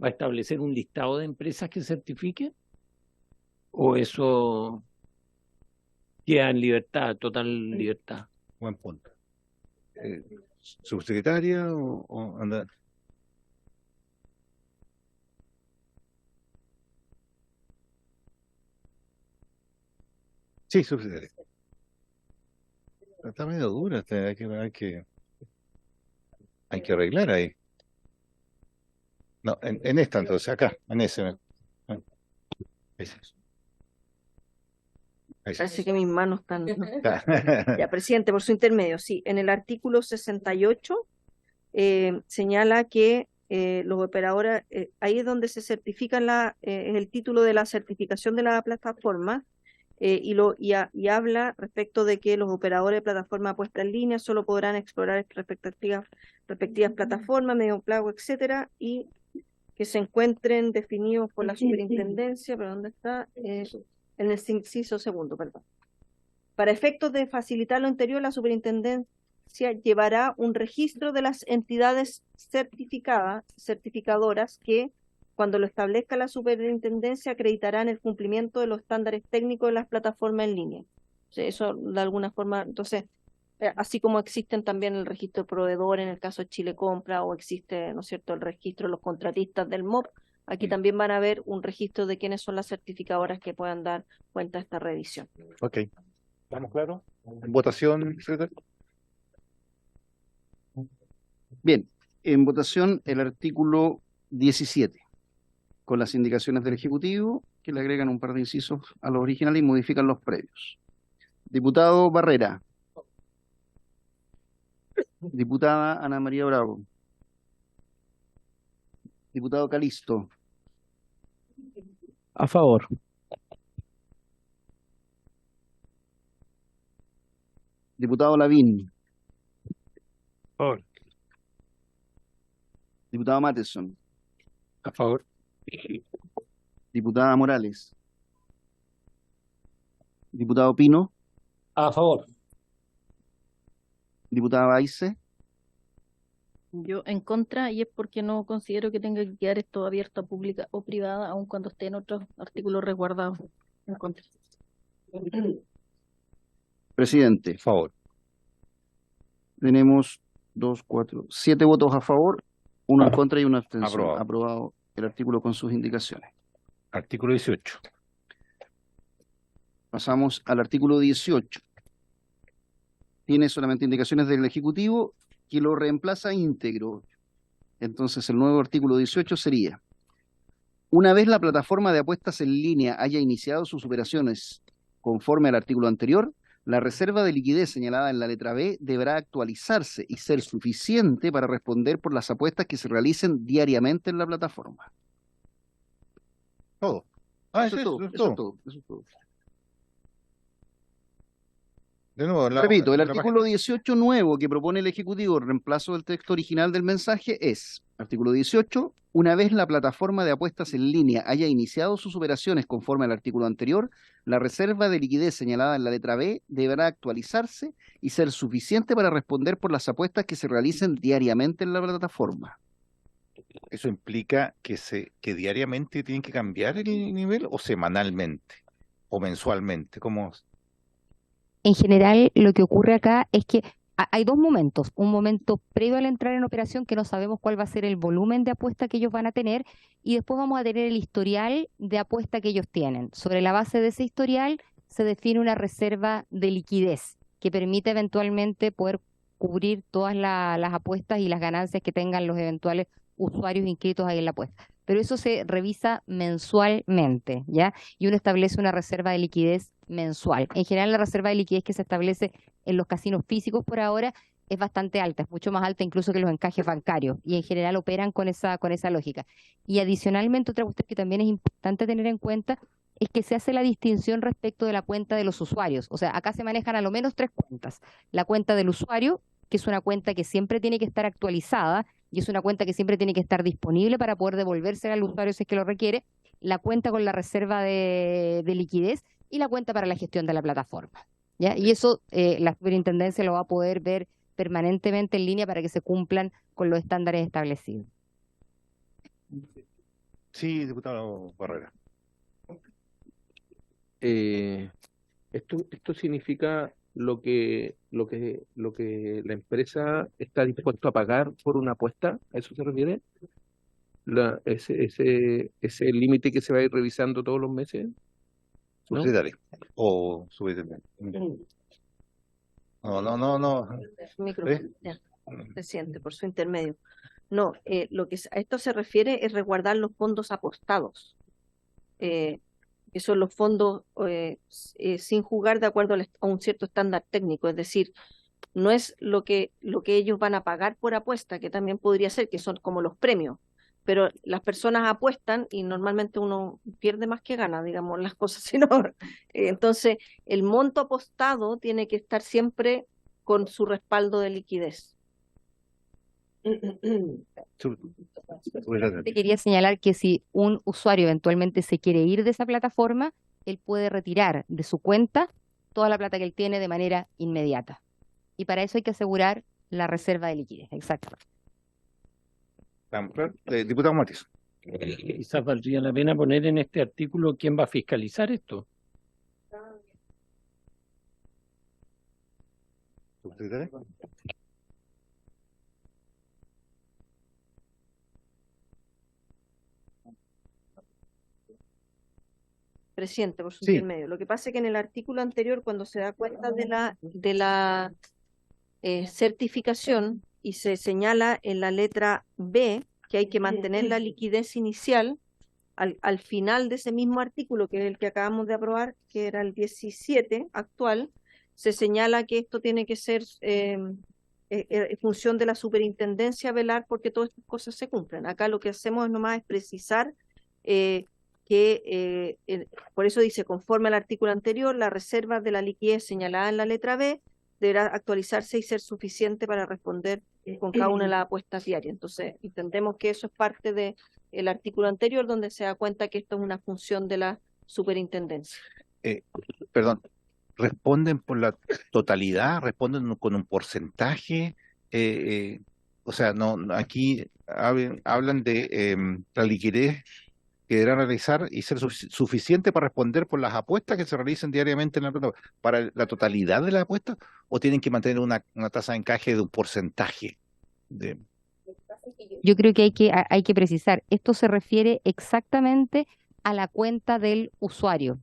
a establecer un listado de empresas que certifiquen, o eso queda en libertad, total libertad. Buen punto. ¿Subsecretaria o anda? Sí, subsecretaria. Está medio dura, hay que arreglar ahí. No, en esta entonces, acá, en ese. Ahí sí. Ahí sí. Parece que mis manos están... ¿no? Ya, presidente, por su intermedio, sí. En el artículo 68 señala que los operadores, ahí es donde se certifican el título de la certificación de la plataforma, y habla respecto de que los operadores de plataforma puesta en línea solo podrán explorar respectivas plataformas, medio pago, etcétera, y que se encuentren definidos por la superintendencia, pero ¿dónde está? En el inciso segundo, perdón. Para efectos de facilitar lo anterior, la superintendencia llevará un registro de las entidades certificadoras que, cuando lo establezca la superintendencia, acreditarán el cumplimiento de los estándares técnicos de las plataformas en línea. O sea, eso de alguna forma, entonces, así como existen también el registro de proveedor en el caso de Chile Compra, o existe, ¿no es cierto?, el registro de los contratistas del MOP, aquí también van a haber un registro de quiénes son las certificadoras que puedan dar cuenta de esta revisión. Ok. ¿Estamos claros? ¿En votación, secretario? Bien, en votación el artículo 17, con las indicaciones del Ejecutivo, que le agregan un par de incisos a los originales y modifican los previos. Diputado Barrera. Diputada Ana María Bravo. Diputado Calisto. A favor. Diputado Lavín. A favor. Diputado Matheson. A favor. Diputada Morales. Diputado Pino. A favor. Diputada Baice. Yo en contra, y es porque no considero que tenga que quedar esto abierto a pública o privada, aun cuando esté en otros artículos resguardados. En contra. Presidente. A favor. Tenemos 7 votos a favor, 1 en contra y 1 abstención. Aprobado. Aprobado el artículo con sus indicaciones. Artículo 18. Pasamos al artículo 18. Tiene solamente indicaciones del Ejecutivo que lo reemplaza íntegro. Entonces el nuevo artículo 18 sería: una vez la plataforma de apuestas en línea haya iniciado sus operaciones conforme al artículo anterior, la reserva de liquidez señalada en la letra B deberá actualizarse y ser suficiente para responder por las apuestas que se realicen diariamente en la plataforma. Todo. Eso es todo. Eso es todo. De nuevo, Repito, el artículo 18 nuevo que propone el Ejecutivo en reemplazo del texto original del mensaje es: artículo 18, una vez la plataforma de apuestas en línea haya iniciado sus operaciones conforme al artículo anterior, la reserva de liquidez señalada en la letra B deberá actualizarse y ser suficiente para responder por las apuestas que se realicen diariamente en la plataforma. ¿Eso implica que diariamente tienen que cambiar el nivel, o semanalmente o mensualmente? ¿Cómo? En general, lo que ocurre acá es que hay dos momentos. Un momento previo al entrar en operación, que no sabemos cuál va a ser el volumen de apuesta que ellos van a tener, y después vamos a tener el historial de apuesta que ellos tienen. Sobre la base de ese historial se define una reserva de liquidez que permite eventualmente poder cubrir todas las apuestas y las ganancias que tengan los eventuales usuarios inscritos ahí en la apuesta. Pero eso se revisa mensualmente, ¿ya? Y uno establece una reserva de liquidez mensual. En general, la reserva de liquidez que se establece en los casinos físicos por ahora es bastante alta, es mucho más alta incluso que los encajes bancarios, y en general operan con esa lógica. Y adicionalmente, otra cuestión que también es importante tener en cuenta es que se hace la distinción respecto de la cuenta de los usuarios. O sea, acá se manejan a lo menos 3 cuentas: la cuenta del usuario, que es una cuenta que siempre tiene que estar actualizada y es una cuenta que siempre tiene que estar disponible para poder devolvérsela al usuario si es que lo requiere, la cuenta con la reserva de liquidez y la cuenta para la gestión de la plataforma, ¿ya? Y eso la superintendencia lo va a poder ver permanentemente en línea para que se cumplan con los estándares establecidos. Sí, diputado Barrera. Esto significa lo que la empresa está dispuesto a pagar por una apuesta, ¿a eso se refiere? Ese límite que se va a ir revisando todos los meses, ¿no? Subsecretario o subintendente. No. Micrófono, ya, presidente, por su intermedio. No, lo que a esto se refiere es resguardar los fondos apostados. Que son los fondos sin jugar de acuerdo a un cierto estándar técnico, es decir, no es lo que ellos van a pagar por apuesta, que también podría ser, que son como los premios, pero las personas apuestan y normalmente uno pierde más que gana, digamos las cosas, sino, entonces el monto apostado tiene que estar siempre con su respaldo de liquidez. Quería señalar que si un usuario eventualmente se quiere ir de esa plataforma, él puede retirar de su cuenta toda la plata que él tiene de manera inmediata. Y para eso hay que asegurar la reserva de liquidez. Exactamente. Diputado Matiz. Quizás valdría la pena poner en este artículo quién va a fiscalizar esto. ¿Subsecretario? Presidente, por su Sí. intermedio. Lo que pasa es que en el artículo anterior, cuando se da cuenta de la certificación y se señala en la letra B que hay que mantener la liquidez inicial, al final de ese mismo artículo, que es el que acabamos de aprobar, que era el 17 actual, se señala que esto tiene que ser función de la superintendencia velar porque todas estas cosas se cumplan. Acá lo que hacemos es nomás es precisar por eso dice, conforme al artículo anterior, la reserva de la liquidez señalada en la letra B deberá actualizarse y ser suficiente para responder con cada una de las apuestas diarias. Entonces, entendemos que eso es parte del artículo anterior, donde se da cuenta que esto es una función de la superintendencia. Perdón, ¿responden por la totalidad? ¿Responden con un porcentaje? O sea, aquí hablan de la liquidez que deberán realizar y ser suficiente para responder por las apuestas que se realicen diariamente en la plataforma, para la totalidad de las apuestas, o tienen que mantener una tasa de encaje de un porcentaje de... Yo creo que hay que precisar, esto se refiere exactamente a la cuenta del usuario.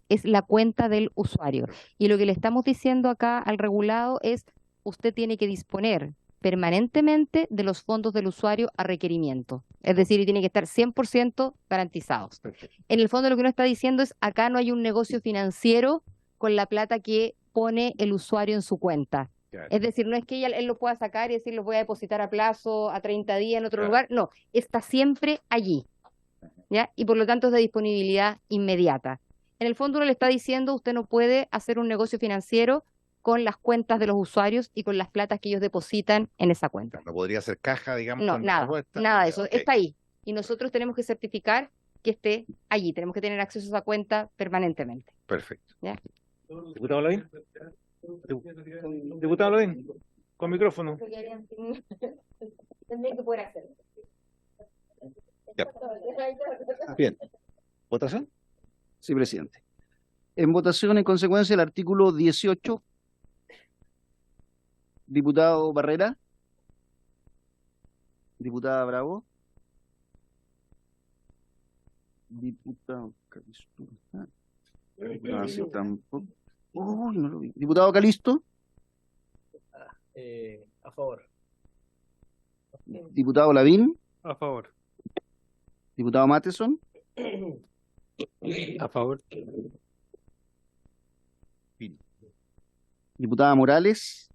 Es la cuenta del usuario. Y lo que le estamos diciendo acá al regulado es, usted tiene que disponer permanentemente de los fondos del usuario a requerimiento. Es decir, y tiene que estar 100% garantizados. En el fondo lo que uno está diciendo es, acá no hay un negocio financiero con la plata que pone el usuario en su cuenta. Es decir, no es que él lo pueda sacar y decir, lo voy a depositar a plazo, a 30 días en otro lugar. No, está siempre allí, ¿ya? Y por lo tanto es de disponibilidad inmediata. En el fondo uno le está diciendo, usted no puede hacer un negocio financiero con las cuentas de los usuarios y con las platas que ellos depositan en esa cuenta. No podría ser caja, digamos. No, con nada de eso. Está ahí. Y nosotros tenemos que certificar que esté allí. Tenemos que tener acceso a esa cuenta permanentemente. Perfecto. ¿Ya? Diputado Lavín. Diputado Lavín, con micrófono. Tendría que poder hacerlo. Ya. Bien. ¿Votación? Sí, presidente. En votación, en consecuencia, el artículo 18. Diputado Barrera. Diputada Bravo. Diputado Calisto. Sí, tampoco. Uy, no lo vi. Diputado Calisto. A favor. Diputado Lavín. A favor. Diputado Matheson. A favor. Diputada Morales.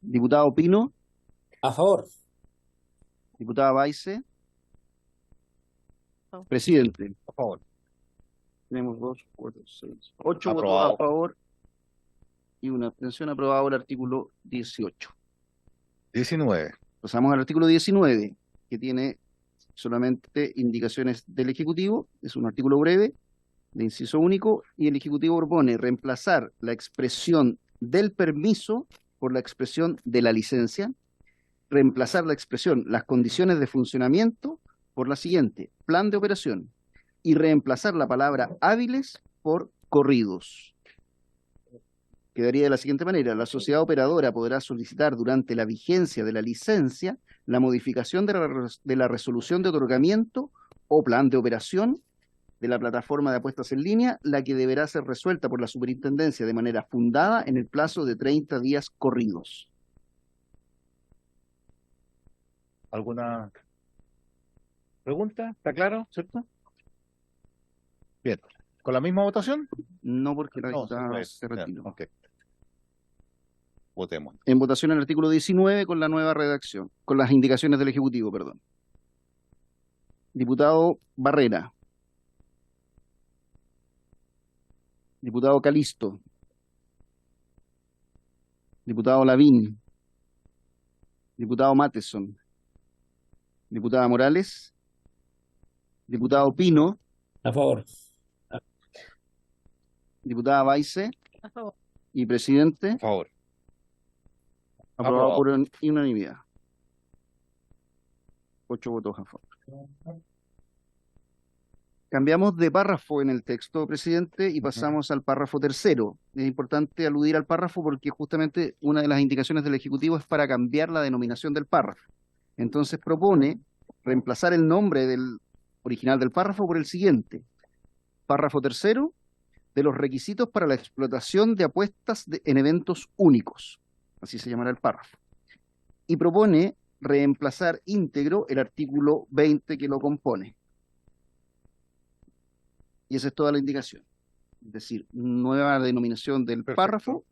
Diputado Pino. A favor. Diputada Baice. Presidente. A favor. Tenemos 2, 4, 6, 8 votos Aprobado. a favor, y una abstención. Aprobado el artículo 18. 19. Pasamos al artículo 19, que tiene solamente indicaciones del Ejecutivo. Es un artículo breve, de inciso único, y el Ejecutivo propone reemplazar la expresión del permiso por la expresión de la licencia, reemplazar la expresión las condiciones de funcionamiento por la siguiente, plan de operación, y reemplazar la palabra hábiles por corridos. Quedaría de la siguiente manera: la sociedad operadora podrá solicitar durante la vigencia de la licencia la modificación de la resolución de otorgamiento o plan de operación de la plataforma de apuestas en línea, la que deberá ser resuelta por la superintendencia de manera fundada en el plazo de 30 días corridos. ¿Alguna pregunta? ¿Está claro? ¿Cierto? Bien. ¿Con la misma votación? No, porque la No, diputada es- se retiró. ok. Votemos. En votación el artículo 19 con la nueva redacción, con las indicaciones del Ejecutivo, perdón. Diputado Barrera. Diputado Calisto. Diputado Lavín. Diputado Mateson. Diputada Morales. Diputado Pino. A favor. Diputada Baice. A favor. Y presidente. A favor. Aprobado Aprobado. por unanimidad. 8 votos a favor. Cambiamos de párrafo en el texto, presidente, y pasamos al párrafo tercero. Es importante aludir al párrafo porque justamente una de las indicaciones del Ejecutivo es para cambiar la denominación del párrafo. Entonces propone reemplazar el nombre del original del párrafo por el siguiente. Párrafo tercero, de los requisitos para la explotación de apuestas en eventos únicos. Así se llamará el párrafo. Y propone reemplazar íntegro el artículo 20 que lo compone. Y esa es toda la indicación. Es decir, nueva denominación del Perfecto. párrafo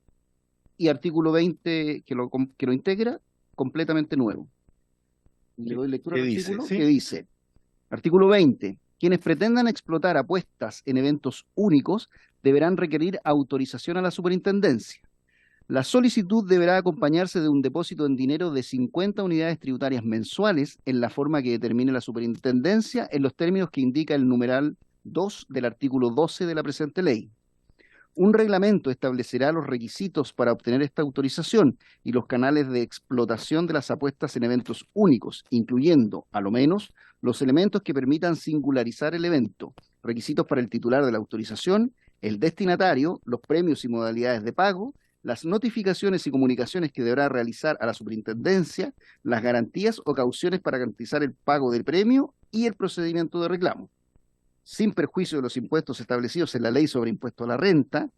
y artículo 20 que lo integra, completamente nuevo. Le doy lectura ¿Qué al dice? artículo ¿Sí? que dice, artículo 20, quienes pretendan explotar apuestas en eventos únicos deberán requerir autorización a la superintendencia. La solicitud deberá acompañarse de un depósito en dinero de 50 unidades tributarias mensuales en la forma que determine la superintendencia en los términos que indica el numeral 2 del artículo 12 de la presente ley. Un reglamento establecerá los requisitos para obtener esta autorización y los canales de explotación de las apuestas en eventos únicos, incluyendo, a lo menos, los elementos que permitan singularizar el evento, requisitos para el titular de la autorización, el destinatario, los premios y modalidades de pago, las notificaciones y comunicaciones que deberá realizar a la superintendencia, las garantías o cauciones para garantizar el pago del premio y el procedimiento de reclamo. Sin perjuicio de los impuestos establecidos en la Ley sobre Impuesto a la Renta,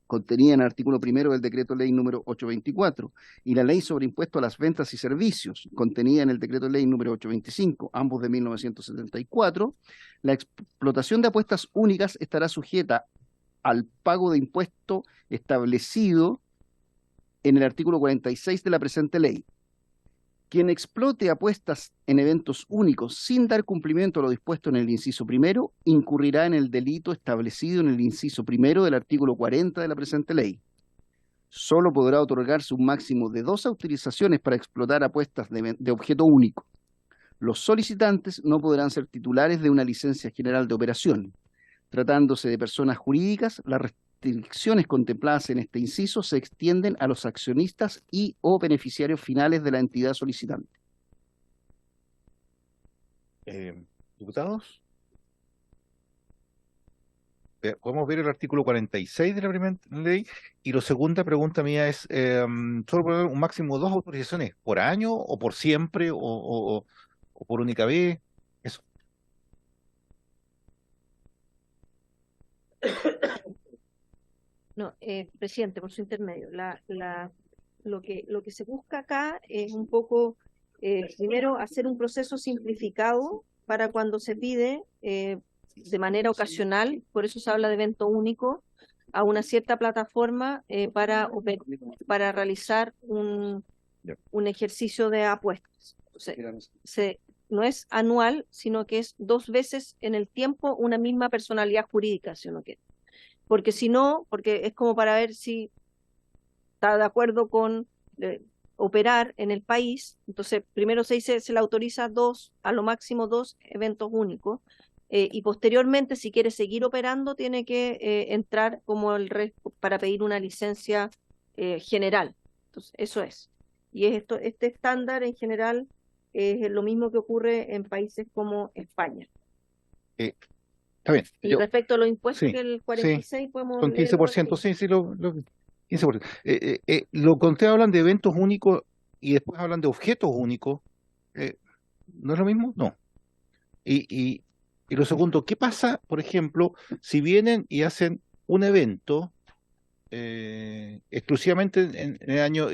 contenida en el artículo 1 del Decreto Ley número 824, y la Ley sobre Impuesto a las Ventas y Servicios, contenida en el Decreto Ley número 825, ambos de 1974, la explotación de apuestas únicas estará sujeta al pago de impuesto establecido en el artículo 46 de la presente ley. Quien explote apuestas en eventos únicos sin dar cumplimiento a lo dispuesto en el inciso primero, incurrirá en el delito establecido en el inciso primero del artículo 40 de la presente ley. Solo podrá otorgarse un máximo de 2 autorizaciones para explotar apuestas de objeto único. Los solicitantes no podrán ser titulares de una licencia general de operación. Tratándose de personas jurídicas, las restricciones contempladas en este inciso se extienden a los accionistas y o beneficiarios finales de la entidad solicitante. ¿Diputados? Podemos ver el artículo 46 de la primera ley. Y la segunda pregunta mía es, ¿solo puede haber un máximo de 2 autorizaciones por año o por siempre o por única vez? Eso. No, presidente, por su intermedio, lo que se busca acá es un poco, primero, hacer un proceso simplificado para cuando se pide de manera ocasional, por eso se habla de evento único, a una cierta plataforma para realizar un ejercicio de apuestas. O sea, no es anual, sino que es 2 veces en el tiempo una misma personalidad jurídica, si uno quiere. Porque si no, porque es como para ver si está de acuerdo con operar en el país, entonces primero se dice, se le autoriza a lo máximo 2 eventos únicos, y posteriormente, si quiere seguir operando, tiene que entrar como el resto para pedir una licencia general. Entonces, eso es. Y este estándar en general es lo mismo que ocurre en países como España. Está bien. Y respecto a los impuestos, Sí, que el sí, 46 podemos son leerlo 15%, aquí. sí, lo 15%. Lo que ustedes hablan de eventos únicos y después hablan de objetos únicos, ¿no es lo mismo? No. Y lo segundo, ¿qué pasa, por ejemplo, si vienen y hacen un evento exclusivamente en el año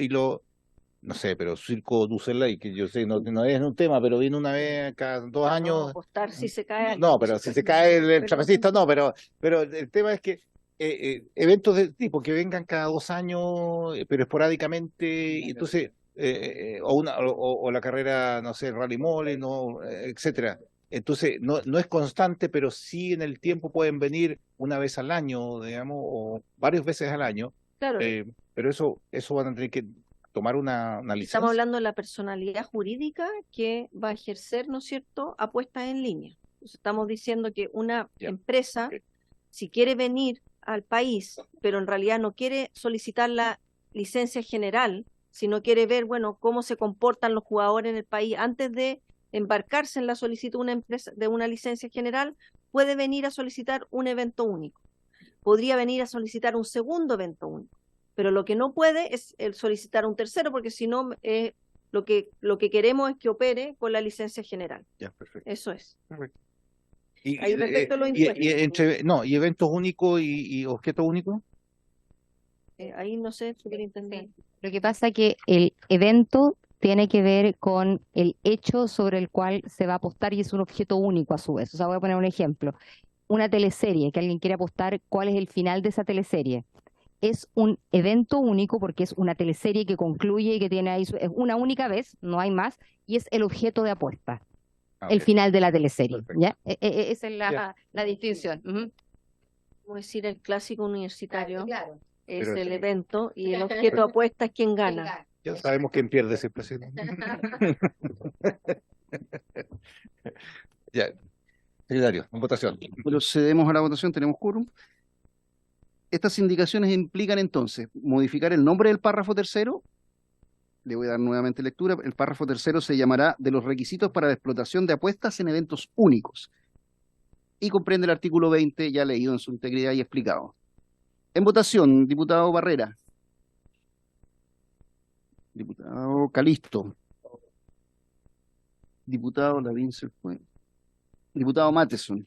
no sé, pero Circo du Soleil, que yo sé, no es un tema, pero viene una vez cada 2 No, años. apostar si se cae. No, pero si se cae el trapecista, no, pero el tema es que eventos de tipo que vengan cada 2 años, pero esporádicamente, y entonces, o la carrera, no sé, Rally Mole, no, etcétera. Entonces, no es constante, pero sí en el tiempo pueden venir una vez al año, digamos, o varias veces al año. Claro. Pero eso van a tener que tomar una licencia. Estamos hablando de la personalidad jurídica que va a ejercer, ¿no es cierto?, apuestas en línea. Entonces, estamos diciendo que una empresa, si quiere venir al país, pero en realidad no quiere solicitar la licencia general, sino quiere ver, bueno, cómo se comportan los jugadores en el país antes de embarcarse en la solicitud de una licencia general, puede venir a solicitar un evento único. Podría venir a solicitar un segundo evento único. Pero lo que no puede es solicitar un tercero, porque si no, lo que queremos es que opere con la licencia general. Ya, perfecto. Eso es. Perfecto. Ahí respecto a los impuestos. ¿Y eventos únicos y objetos únicos? Ahí no sé, superintendente. Sí. Lo que pasa es que el evento tiene que ver con el hecho sobre el cual se va a apostar y es un objeto único a su vez. O sea, voy a poner un ejemplo. Una teleserie, que alguien quiere apostar cuál es el final de esa teleserie. Es un evento único porque es una teleserie que concluye y que tiene ahí, es una única vez, no hay más, y es el objeto de apuesta, el final de la teleserie. ¿Ya? Esa es la distinción. Como decir, el clásico universitario es Pero el evento y el objeto de apuesta es quien gana. Ya sabemos quién pierde siempre. Ya, secretario, en votación. Procedemos a la votación, tenemos quórum. Estas indicaciones implican entonces modificar el nombre del párrafo tercero. Le voy a dar nuevamente lectura. El párrafo tercero se llamará de los requisitos para la explotación de apuestas en eventos únicos. Y comprende el artículo 20, ya leído en su integridad y explicado. En votación, diputado Barrera. Diputado Calisto. Diputado Lavín se fue. Diputado Matheson.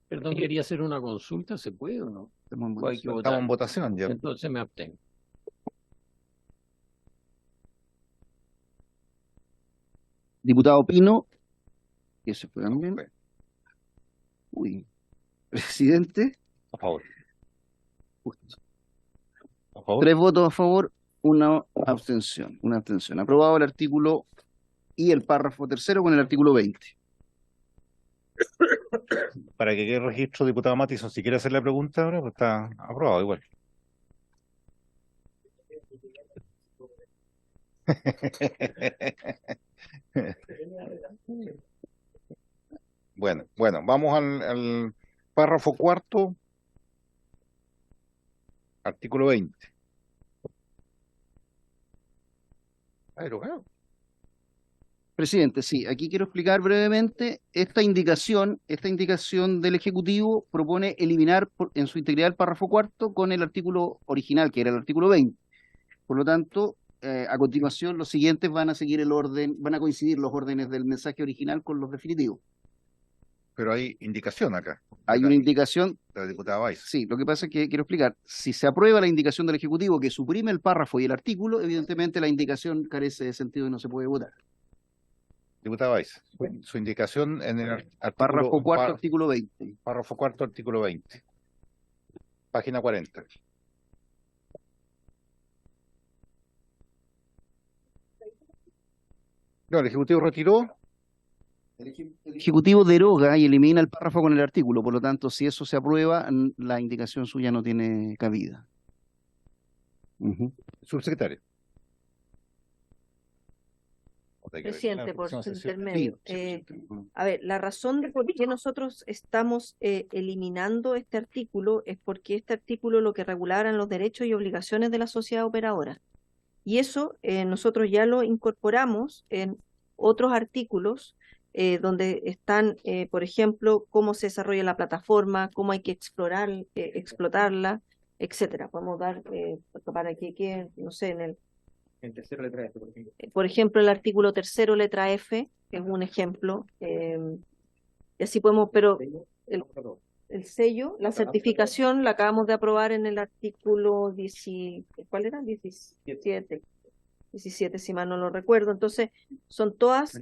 Perdón, quería hacer una consulta, ¿se puede o no? Estamos en votación ya. Entonces me abstengo. Diputado Pino, que se fue también. Uy. Presidente. A favor. Justo. A favor. 3 votos a favor, una abstención. Aprobado el artículo y el párrafo tercero con el artículo 20. Para que quede registro, diputado Matheson, si quiere hacer la pregunta ahora, pues está aprobado igual. Bueno, vamos al párrafo cuarto, artículo 20. Presidente, sí, aquí quiero explicar brevemente esta indicación del Ejecutivo propone eliminar en su integridad el párrafo cuarto con el artículo original, que era el artículo 20. Por lo tanto, a continuación los siguientes van a seguir el orden, van a coincidir los órdenes del mensaje original con los definitivos. Pero hay indicación acá. Hay una indicación. La diputada Weiss. Sí, lo que pasa es que quiero explicar. Si se aprueba la indicación del Ejecutivo que suprime el párrafo y el artículo, evidentemente la indicación carece de sentido y no se puede votar. Diputada Weiss, su indicación en el artículo, párrafo cuarto, artículo 20. Párrafo cuarto, artículo 20. Página 40. No, el Ejecutivo retiró El Ejecutivo deroga y elimina el párrafo con el artículo, por lo tanto, si eso se aprueba, la indicación suya no tiene cabida. Subsecretario. Presidente, por su Sí, intermedio. sí. A ver, la razón de por qué nosotros estamos eliminando este artículo es porque este artículo lo que regularan los derechos y obligaciones de la sociedad operadora. Y eso nosotros ya lo incorporamos en otros artículos donde están, por ejemplo, cómo se desarrolla la plataforma, cómo hay que explotarla, etcétera. Podemos dar para que quede, no sé, En tercera letra F, por ejemplo. por ejemplo, el artículo 3º, letra F, que es un ejemplo. Y así podemos, pero el sello, la certificación, la acabamos de aprobar en el artículo ¿cuál era? 17, si mal no lo recuerdo. Entonces, son todas,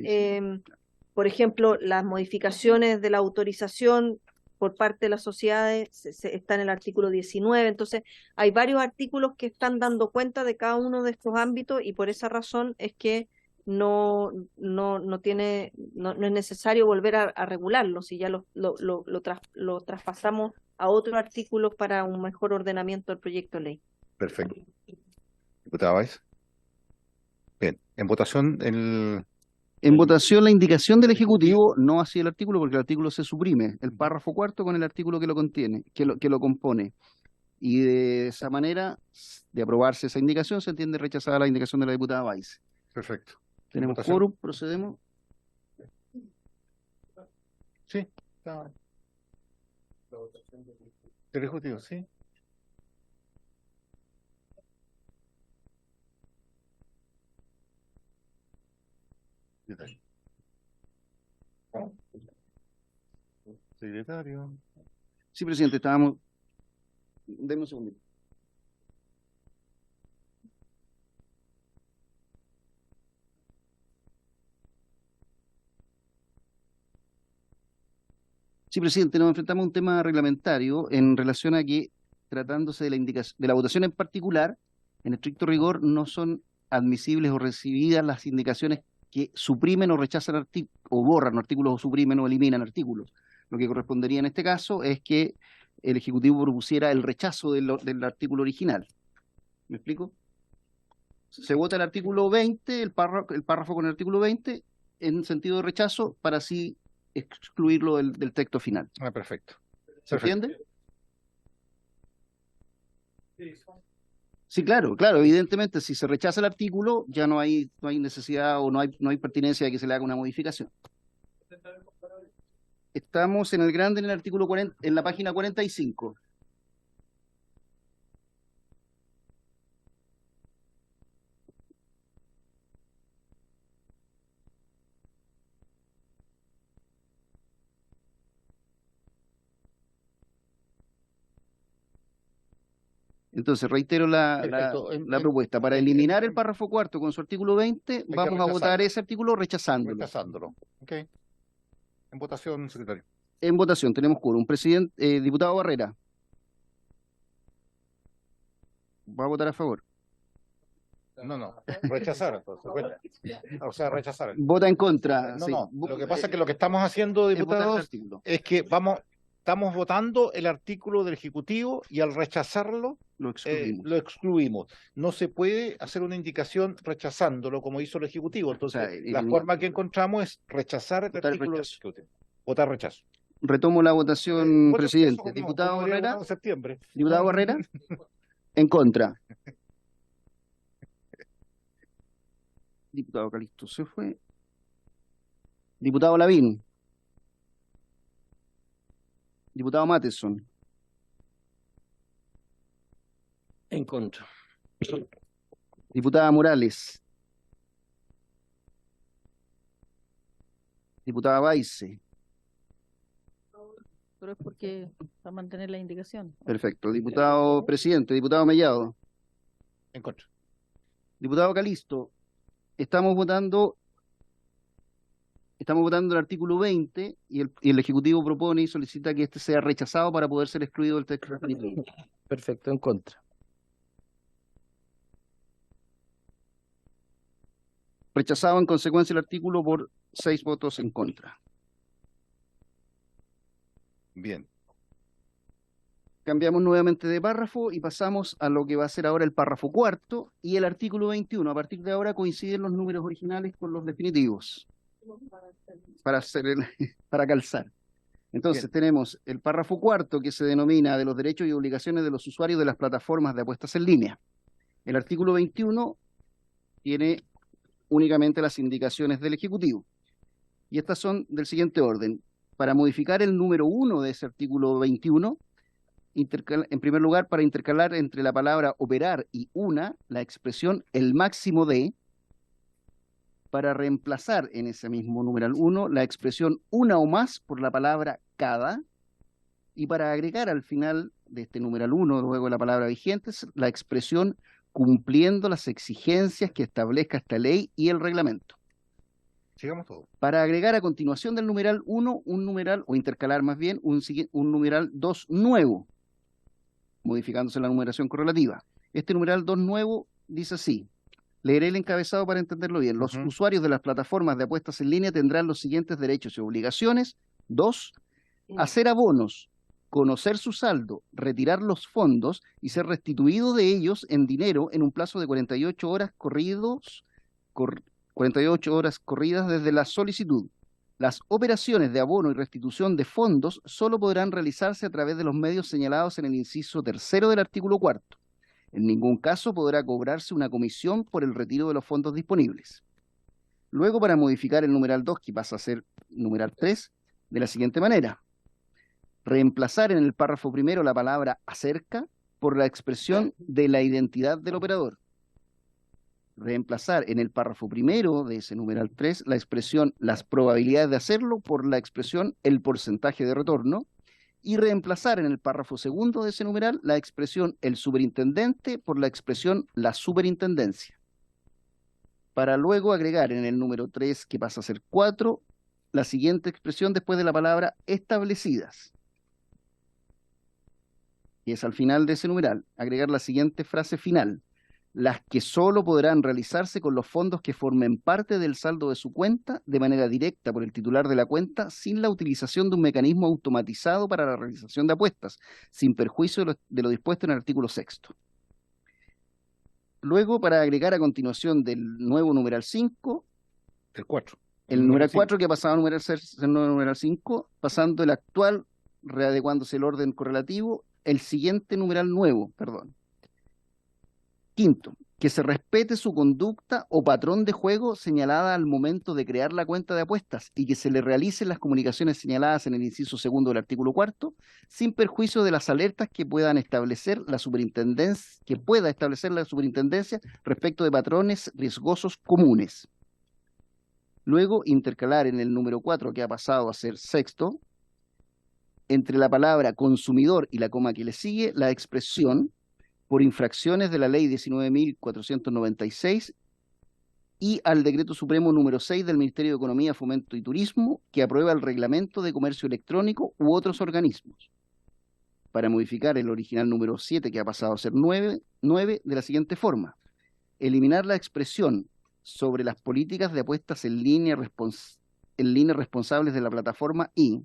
por ejemplo, las modificaciones de la autorización por parte de las sociedades está en el artículo 19. Entonces, hay varios artículos que están dando cuenta de cada uno de estos ámbitos y por esa razón es que no es necesario volver a regularlo, si ya lo traspasamos a otros artículos para un mejor ordenamiento del proyecto de ley. Perfecto. Diputada Báez. Bien, en votación En votación la indicación del Ejecutivo, no así el artículo, porque el artículo se suprime, el párrafo cuarto con el artículo que lo contiene, que lo compone. Y de esa manera, de aprobarse esa indicación, se entiende rechazada la indicación de la diputada Báez. Perfecto. Tenemos ¿Votación? quórum, procedemos. Sí, está. Del Ejecutivo, sí. Secretario. Sí, presidente, estábamos. Deme un segundito. Sí, presidente, nos enfrentamos a un tema reglamentario en relación a que, tratándose de la votación en particular, en estricto rigor no son admisibles o recibidas las indicaciones que suprimen o rechazan o borran artículos o suprimen o eliminan artículos. Lo que correspondería en este caso es que el Ejecutivo propusiera el rechazo del artículo original. ¿Me explico? Se vota el artículo 20, el párrafo con el artículo 20, en sentido de rechazo, para así excluirlo del texto final. Perfecto. ¿Se entiende? Sí, claro, evidentemente, si se rechaza el artículo, ya no hay necesidad o no hay pertinencia de que se le haga una modificación. Estamos en el grande, en el artículo 40, en la página 45. Entonces, reitero la propuesta. Para eliminar el párrafo cuarto con su artículo 20, vamos a votar ese artículo rechazándolo. Rechazándolo. Ok. En votación, secretario. En votación, tenemos quórum. Diputado Barrera. ¿Va a votar a favor? No, rechazar. O sea, rechazar. Vota en contra. No, sí. Lo que pasa es que lo que estamos haciendo, diputados, es que estamos votando el artículo del Ejecutivo y al rechazarlo lo excluimos. No se puede hacer una indicación rechazándolo como hizo el Ejecutivo. Entonces, la forma que encontramos es rechazar el artículo del Ejecutivo. Votar rechazo. Retomo la votación, presidente. Diputado Barrera. Diputado Barrera. En contra. Diputado Calisto se fue. Diputado Lavín. Diputado Matheson. En contra. Diputada Morales. Diputada Baice. Pero es porque va a mantener la indicación. Perfecto. Diputado presidente, diputado Mellado. En contra. Diputado Calisto. Estamos votando el artículo 20 y el Ejecutivo propone y solicita que este sea rechazado para poder ser excluido del texto definitivo. Perfecto, en contra. Rechazado en consecuencia el artículo por 6 votos en contra. Bien. Cambiamos nuevamente de párrafo y pasamos a lo que va a ser ahora el párrafo cuarto y el artículo 21. A partir de ahora coinciden los números originales con los definitivos para calzar. Entonces tenemos el párrafo cuarto que se denomina de los derechos y obligaciones de los usuarios de las plataformas de apuestas en línea. El artículo 21 tiene únicamente las indicaciones del Ejecutivo. Y estas son del siguiente orden. Para modificar el número 1 de ese artículo 21, en primer lugar, para intercalar entre la palabra operar y una, la expresión el máximo de, para reemplazar en ese mismo numeral 1 la expresión una o más por la palabra cada, y para agregar al final de este numeral 1, luego de la palabra vigentes, la expresión cumpliendo las exigencias que establezca esta ley y el reglamento. Sigamos todo. Para agregar a continuación del numeral 1, un numeral, o intercalar más bien, un numeral 2 nuevo, modificándose la numeración correlativa. Este numeral 2 nuevo dice así. Leeré el encabezado para entenderlo bien. Los usuarios de las plataformas de apuestas en línea tendrán los siguientes derechos y obligaciones. 2. Hacer abonos, conocer su saldo, retirar los fondos y ser restituido de ellos en dinero en un plazo de 48 horas 48 horas corridas desde la solicitud. Las operaciones de abono y restitución de fondos solo podrán realizarse a través de los medios señalados en el inciso 3 del artículo 4. En ningún caso podrá cobrarse una comisión por el retiro de los fondos disponibles. Luego, para modificar el numeral 2, que pasa a ser numeral 3, de la siguiente manera. Reemplazar en el párrafo primero la palabra acerca por la expresión de la identidad del operador. Reemplazar en el párrafo primero de ese numeral 3 la expresión las probabilidades de hacerlo por la expresión el porcentaje de retorno, y reemplazar en el párrafo segundo de ese numeral la expresión el superintendente por la expresión la superintendencia. Para luego agregar en el número 3, que pasa a ser 4, la siguiente expresión después de la palabra establecidas. Y es al final de ese numeral, agregar la siguiente frase final. Las que solo podrán realizarse con los fondos que formen parte del saldo de su cuenta de manera directa por el titular de la cuenta sin la utilización de un mecanismo automatizado para la realización de apuestas, sin perjuicio de lo dispuesto en el artículo 6. Luego, para agregar a continuación del nuevo numeral 5, el 4. El numeral 4 que ha pasado a numeral 6, el nuevo numeral 5, pasando el actual, readecuándose el orden correlativo, el siguiente numeral nuevo, perdón. Quinto, que se respete su conducta o patrón de juego señalada al momento de crear la cuenta de apuestas y que se le realicen las comunicaciones señaladas en el inciso segundo del artículo 4, sin perjuicio de las alertas que pueda establecer la superintendencia respecto de patrones riesgosos comunes. Luego, intercalar en el número 4, que ha pasado a ser sexto, entre la palabra consumidor y la coma que le sigue, la expresión por infracciones de la ley 19.496 y al decreto supremo número 6 del Ministerio de Economía, Fomento y Turismo, que aprueba el reglamento de comercio electrónico u otros organismos. Para modificar el original número 7, que ha pasado a ser 9 de la siguiente forma. Eliminar la expresión sobre las políticas de apuestas en línea responsables de la plataforma y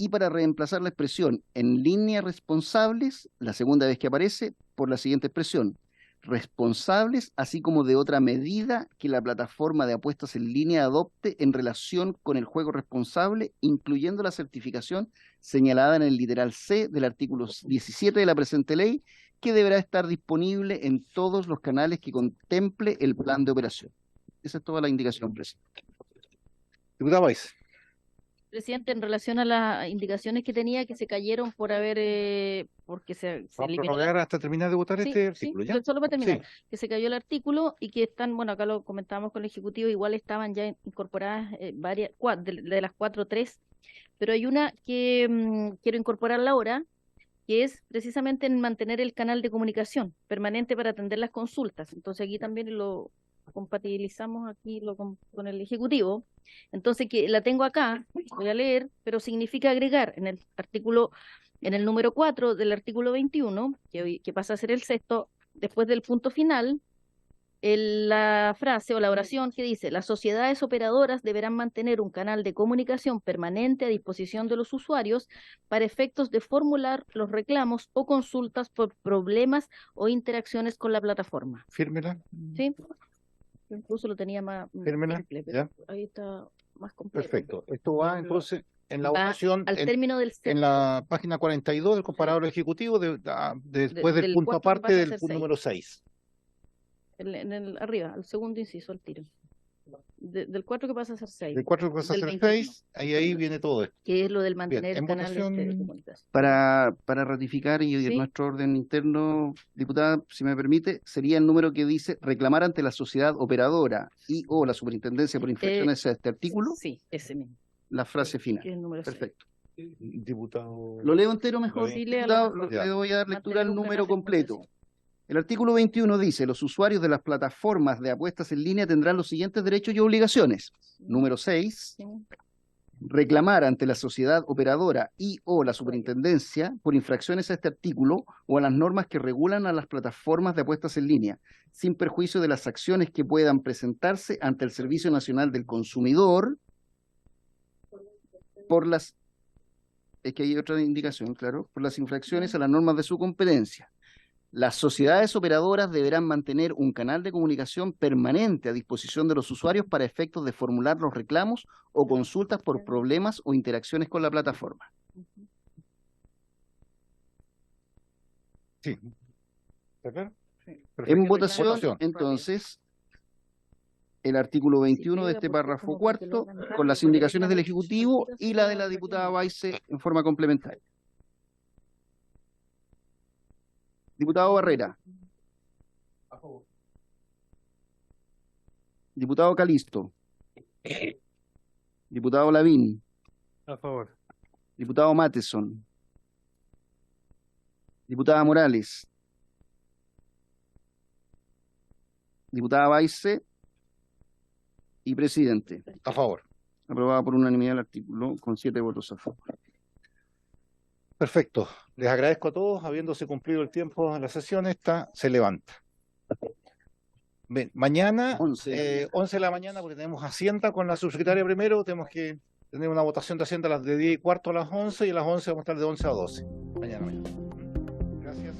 para reemplazar la expresión en línea responsables, la segunda vez que aparece, por la siguiente expresión, responsables, así como de otra medida que la plataforma de apuestas en línea adopte en relación con el juego responsable, incluyendo la certificación señalada en el literal C del artículo 17 de la presente ley, que deberá estar disponible en todos los canales que contemple el plan de operación. Esa es toda la indicación, presidente. Diputado Weiss. Presidente, en relación a las indicaciones que tenía que se cayeron por haber, porque se ¿Vamos a eliminó prorrogar hasta terminar de votar este artículo? ¿Ya? Solo para terminar, Sí. que se cayó el artículo y que están, bueno, acá lo comentábamos con el Ejecutivo, igual estaban ya incorporadas varias, de las 4-3, pero hay una que quiero incorporarla ahora, que es precisamente en mantener el canal de comunicación permanente para atender las consultas. Entonces aquí también lo compatibilizamos aquí con el Ejecutivo. Entonces, que la tengo acá, voy a leer, pero significa agregar en el número 4 del artículo 21, que pasa a ser el sexto, después del punto final, La frase o la oración que dice: las sociedades operadoras deberán mantener un canal de comunicación permanente a disposición de los usuarios para efectos de formular los reclamos o consultas por problemas o interacciones con la plataforma. Fírmela. ¿Sí? Yo incluso lo tenía más Fírmela, simple, ya. pero ahí está más completo. Perfecto. Esto va entonces en la Va votación al término del en la página 42 del comparador ejecutivo, después del del punto 4 que aparte pasa a del ser punto 6. número 6. Arriba, al segundo inciso, al tiro. Del 4 que pasa a ser 6. Del 4 que pasa a Del ser 21, 6, ahí viene todo esto. que es lo del Bien, mantener en el canal de votación, comunicación. Para ratificar y ¿Sí? nuestro orden interno, diputada, si me permite, sería el número que dice reclamar ante la sociedad operadora y o la superintendencia por infracciones a este artículo. Sí, ese mismo. La frase final. Que es el número 6. Perfecto. Diputado. Lo leo entero mejor. Sí, Diputado, léalo. le voy a dar lectura Mantener al un número canal de completo. comunicación. El artículo 21 dice: los usuarios de las plataformas de apuestas en línea tendrán los siguientes derechos y obligaciones. Número 6. Sí. Reclamar ante la sociedad operadora y o la superintendencia por infracciones a este artículo o a las normas que regulan a las plataformas de apuestas en línea, sin perjuicio de las acciones que puedan presentarse ante el Servicio Nacional del Consumidor por las... Es que hay otra indicación, claro, por las infracciones a las normas de su competencia. Las sociedades operadoras deberán mantener un canal de comunicación permanente a disposición de los usuarios para efectos de formular los reclamos o consultas por problemas o interacciones con la plataforma. Sí. ¿Está claro? En votación, entonces, el artículo 21 de este párrafo cuarto, con las indicaciones del Ejecutivo y la de la diputada Baise en forma complementaria. Diputado Barrera. Diputado Calisto. Diputado Lavín. A favor. Diputado Matheson. Diputada Morales. Diputada Baise. Y presidente. A favor. Aprobada por unanimidad el artículo con 7 votos a favor. Perfecto. Les agradezco a todos. Habiéndose cumplido el tiempo de la sesión, esta se levanta. Bien, mañana, 11 de la mañana, porque tenemos Hacienda con la subsecretaria primero, tenemos que tener una votación de Hacienda a las de 10 y cuarto a las 11 y a las 11 vamos a estar de 11 a 12. Mañana. Gracias.